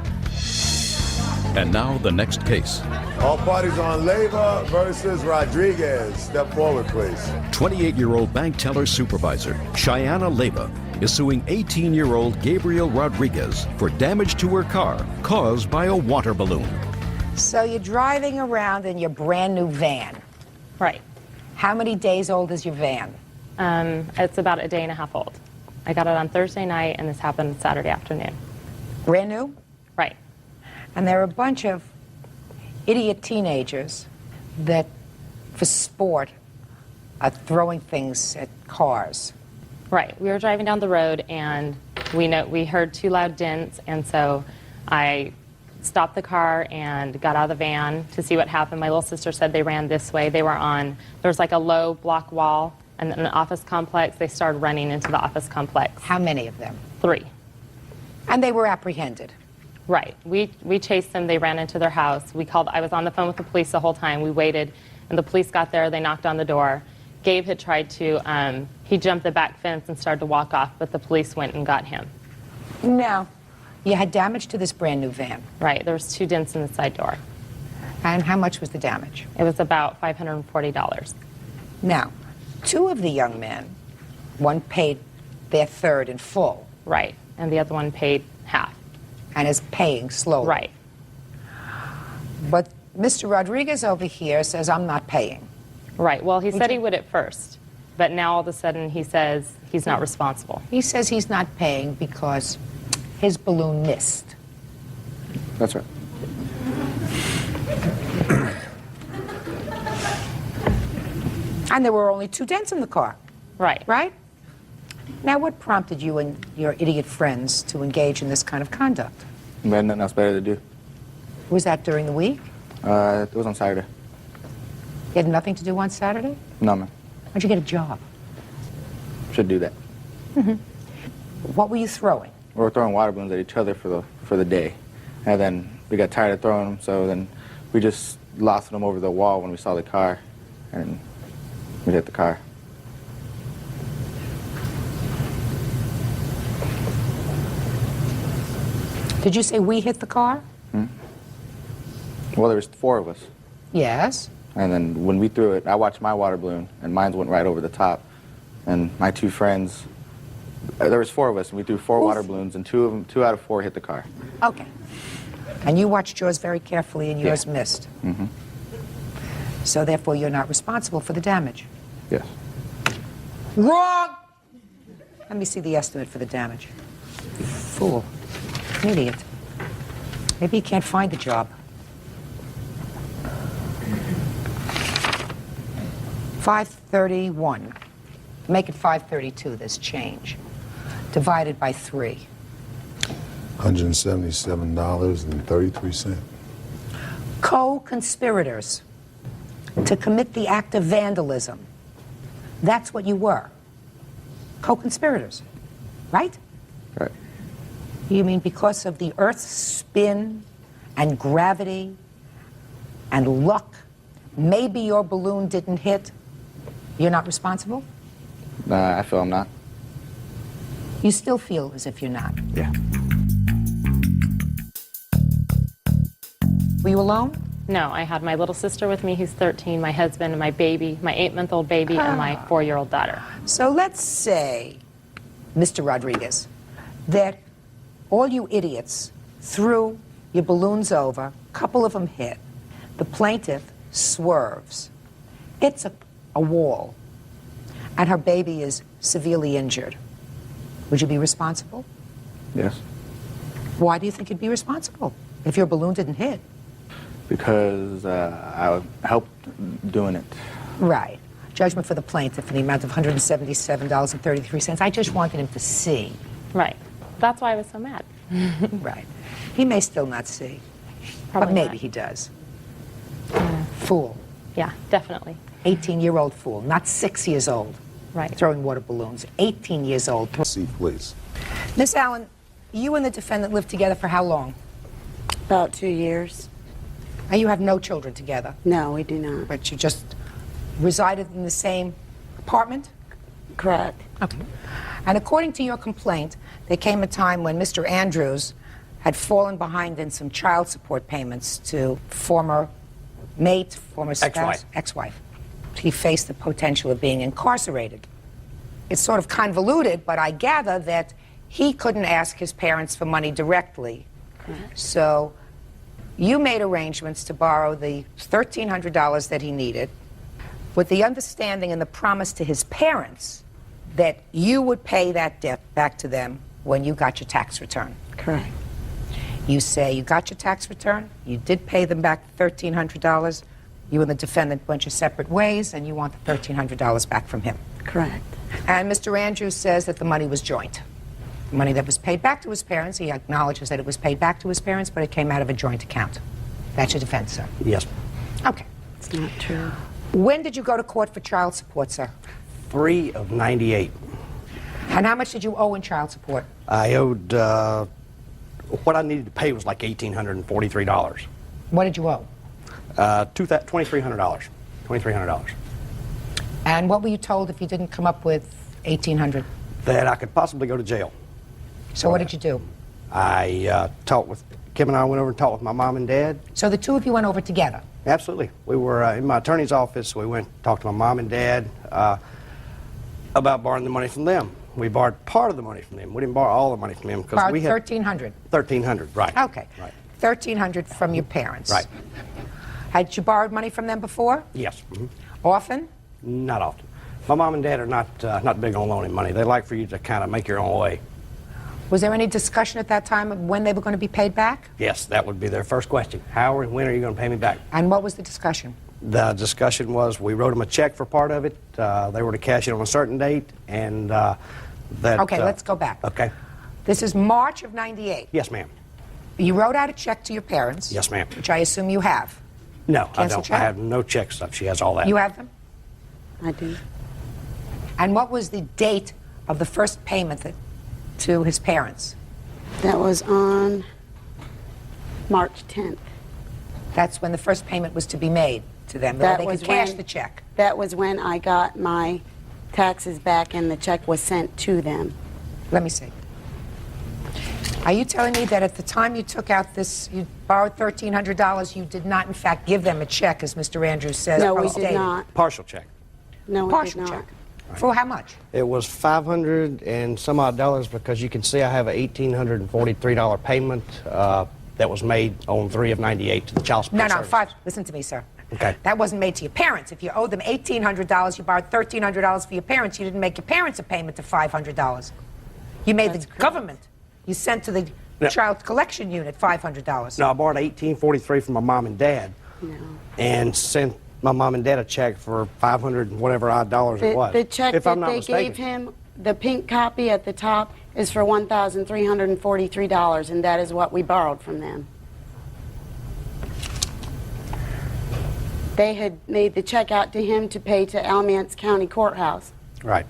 And now the next case. All parties on Leyva versus Rodriguez. Step forward, please. 28-year-old bank teller supervisor Cheyenne Leyva is suing 18-year-old Gabriel Rodriguez for damage to her car caused by a water balloon. So you're driving around in your brand new van. Right. How many days old is your van? It's about a day and a half old. I got it on Thursday night, and this happened Saturday afternoon. Brand new? Right. And there are a bunch of idiot teenagers that, for sport, are throwing things at cars. Right. We were driving down the road, and we heard two loud dents, and so I stopped the car and got out of the van to see what happened. My little sister said they ran this way. They were on, there was like a low block wall and an office complex. They started running into the office complex. How many of them? 3. And they were apprehended. Right. We chased them. They ran into their house. I was on the phone with the police the whole time. We waited, and the police got there. They knocked on the door. Gabe had tried to, he jumped the back fence and started to walk off, but the police went and got him. No. You had damage to this brand new van. Right. There was 2 dents in the side door. And how much was the damage? It was about $540. Now, 2 of the young men, one paid their third in full. Right. And the other one paid half. and is paying slowly. Right. But Mr. Rodriguez over here says, I'm not paying. Right. Well, he said he would at first, but now all of a sudden he says he's not responsible. He says he's not paying because his balloon missed. That's right. And there were only 2 dents in the car. Right. Right? Now, what prompted you and your idiot friends to engage in this kind of conduct? We had nothing else better to do. Was that during the week? It was on Saturday. You had nothing to do on Saturday? No, man. How'd you get a job? Should do that. What were you throwing? We were throwing water balloons at each other for the day. And then we got tired of throwing them, so then we just lost them over the wall when we saw the car, and we hit the car. Did you say we hit the car? Well, there was 4 of us. Yes. And then when we threw it, I watched my water balloon, and mine went right over the top. And my 2 friends, there was 4 of us, and we threw 4 water balloons, and 2 out of 4 hit the car. Okay. And you watched yours very carefully, and yours missed. Mm-hmm. So therefore, you're not responsible for the damage. Yes. Wrong! Let me see the estimate for the damage. Fool. An idiot. Maybe he can't find the job. 531. Make it 532, this change. Divided by 3. $177.33. Co-conspirators to commit the act of vandalism. That's what you were. Co-conspirators, right? Right. You mean because of the Earth's spin and gravity and luck, maybe your balloon didn't hit? You're not responsible? I feel I'm not. You still feel as if you're not? Yeah. Were you alone? No, I had my little sister with me who's 13, my husband, and my baby, my 8-month-old baby, and my 4-year-old daughter. So let's say, Mr. Rodriguez, that all you idiots threw your balloons over, a couple of them hit. The plaintiff swerves, hits a wall, and her baby is severely injured. Would you be responsible? Yes. Why do you think you'd be responsible if your balloon didn't hit? Because I helped doing it. Right. Judgment for the plaintiff in the amount of $177.33. I just wanted him to see. Right. That's why I was so mad. Right. He may still not see, Probably but maybe not. he does. Fool. Yeah, definitely. 18-year-old fool, not 6 years old. Right. Throwing water balloons. 18 years old. See, please. Miss Allen, you and the defendant lived together for how long? About 2 years. And you have no children together? No, we do not. But you just resided in the same apartment? Correct. Okay. And according to your complaint, there came a time when Mr. Andrews had fallen behind in some child support payments to former mate, former spouse, ex-wife. He faced the potential of being incarcerated. It's sort of convoluted, but I gather that he couldn't ask his parents for money directly. Correct. So you made arrangements to borrow the $1,300 that he needed with the understanding and the promise to his parents that you would pay that debt back to them when you got your tax return. Correct. You say you got your tax return, you did pay them back the $1,300, you and the defendant went your separate ways, and you want the $1,300 back from him. Correct. And Mr. Andrews says that the money was joint. The money that was paid back to his parents, he acknowledges that it was paid back to his parents, but it came out of a joint account. That's your defense, sir? Yes. Okay. It's not true. When did you go to court for child support, sir? 3 of 98. And how much did you owe in child support? I owed, what I needed to pay was like $1,843. What did you owe? $2,300. $2,300. And what were you told if you didn't come up with $1,800? That I could possibly go to jail. So what did you do? I talked with, Kim and I went over and talked with my mom and dad. So the two of you went over together? Absolutely. We were in my attorney's office. We went and talked to my mom and dad about borrowing the money from them. We borrowed part of the money from them. We didn't borrow all the money from them because Borrowed we had $1,300. $1,300, right? Okay. Right. $1,300 from your parents. Right. Had you borrowed money from them before? Yes. Often? Not often. My mom and dad are not big on loaning money. They like for you to kind of make your own way. Was there any discussion at that time of when they were going to be paid back? Yes, that would be their first question. How and when are you going to pay me back? And what was the discussion? The discussion was we wrote them a check for part of it. They were to cash it on a certain date, and that... Okay, let's go back. Okay. This is March of '98. Yes, ma'am. You wrote out a check to your parents. Yes, ma'am. Which I assume you have. No, I Cancel don't. check? I have no check stuff. She has all that. You have them? I do. And what was the date of the first payment to his parents? That was on March 10th. That's when the first payment was to be made to them. That They was could cash when- the check. That was when I got my taxes back and the check was sent to them. Let me see. Are you telling me that at the time you took out this, you borrowed $1,300, you did not in fact give them a check, as Mr. Andrews says? No, we stated? did not. Partial check. No, we Partial did not. check. For how much? It was $500 and some odd dollars because you can see I have a $1,843 payment that was made on 3 of 98 to the child support No, services. listen to me, sir. Okay. That wasn't made to your parents. If you owed them $1,800, you borrowed $1,300 for your parents, you didn't make your parents a payment of $500. You made the government. You sent to the child collection unit $500. No, I borrowed $1,843 from my mom and dad and sent my mom and dad a check for $500 and whatever odd dollars it was. The check if that I'm not they mistaken. gave him, the pink copy at the top, is for $1,343, and that is what we borrowed from them. They had made the check out to him to pay to Alamance County Courthouse. Right.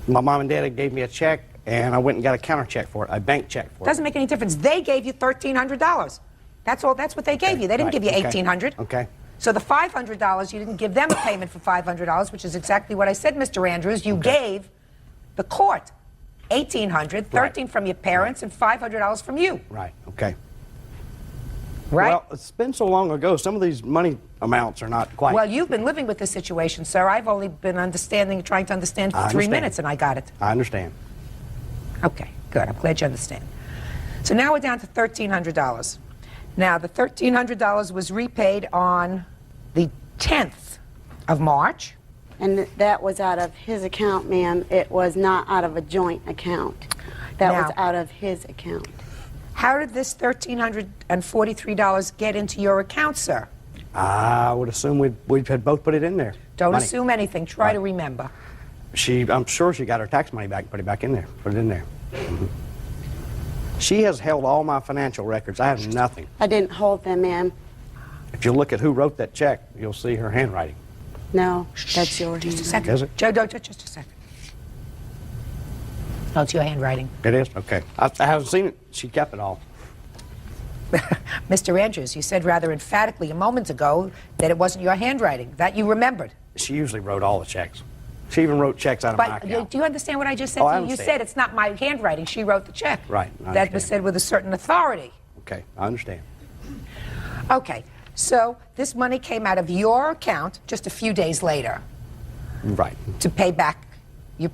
My mom and dad gave me a check, and I went and got a counter check for it, a bank check for it. Doesn't make any difference. They gave you $1,300. That's all. That's what they gave you. They didn't give you $1,800. Okay. So the $500, you didn't give them a payment for $500, which is exactly what I said, Mr. Andrews. You gave the court $1,800, $1,300 from your parents, and $500 from you. Right. Okay. Right? Well, it's been so long ago. Some of these money amounts are not quite. Well, you've been living with this situation, sir. I've only been trying to understand for 3 minutes, and I got it. I understand. Okay, good. I'm glad you understand. So now we're down to $1,300. Now, the $1,300 was repaid on the 10th of March. And that was out of his account, ma'am. It was not out of a joint account. That was out of his account. How did this $1,343 get into your account, sir? I would assume we'd had both put it in there. Don't Money. assume anything. Try to remember. I'm sure she got her tax money back and put it back in there. Put it in there. She has held all my financial records. I have nothing. I didn't hold them, ma'am. If you look at who wrote that check, you'll see her handwriting. No, that's your Just a handwriting. second. Is it? Joe, just a second. Oh, it's your handwriting. It is? Okay. I haven't seen it. She kept it all. Mr. Andrews, you said rather emphatically a moment ago that it wasn't your handwriting, that you remembered. She usually wrote all the checks. She even wrote checks out of my But account. do you understand what I just said Oh, I to you? You understand. said it's not my handwriting. She wrote the check. Right. I That understand. was said with a certain authority. Okay, I understand. Okay, so this money came out of your account just a few days later Right. to pay back your...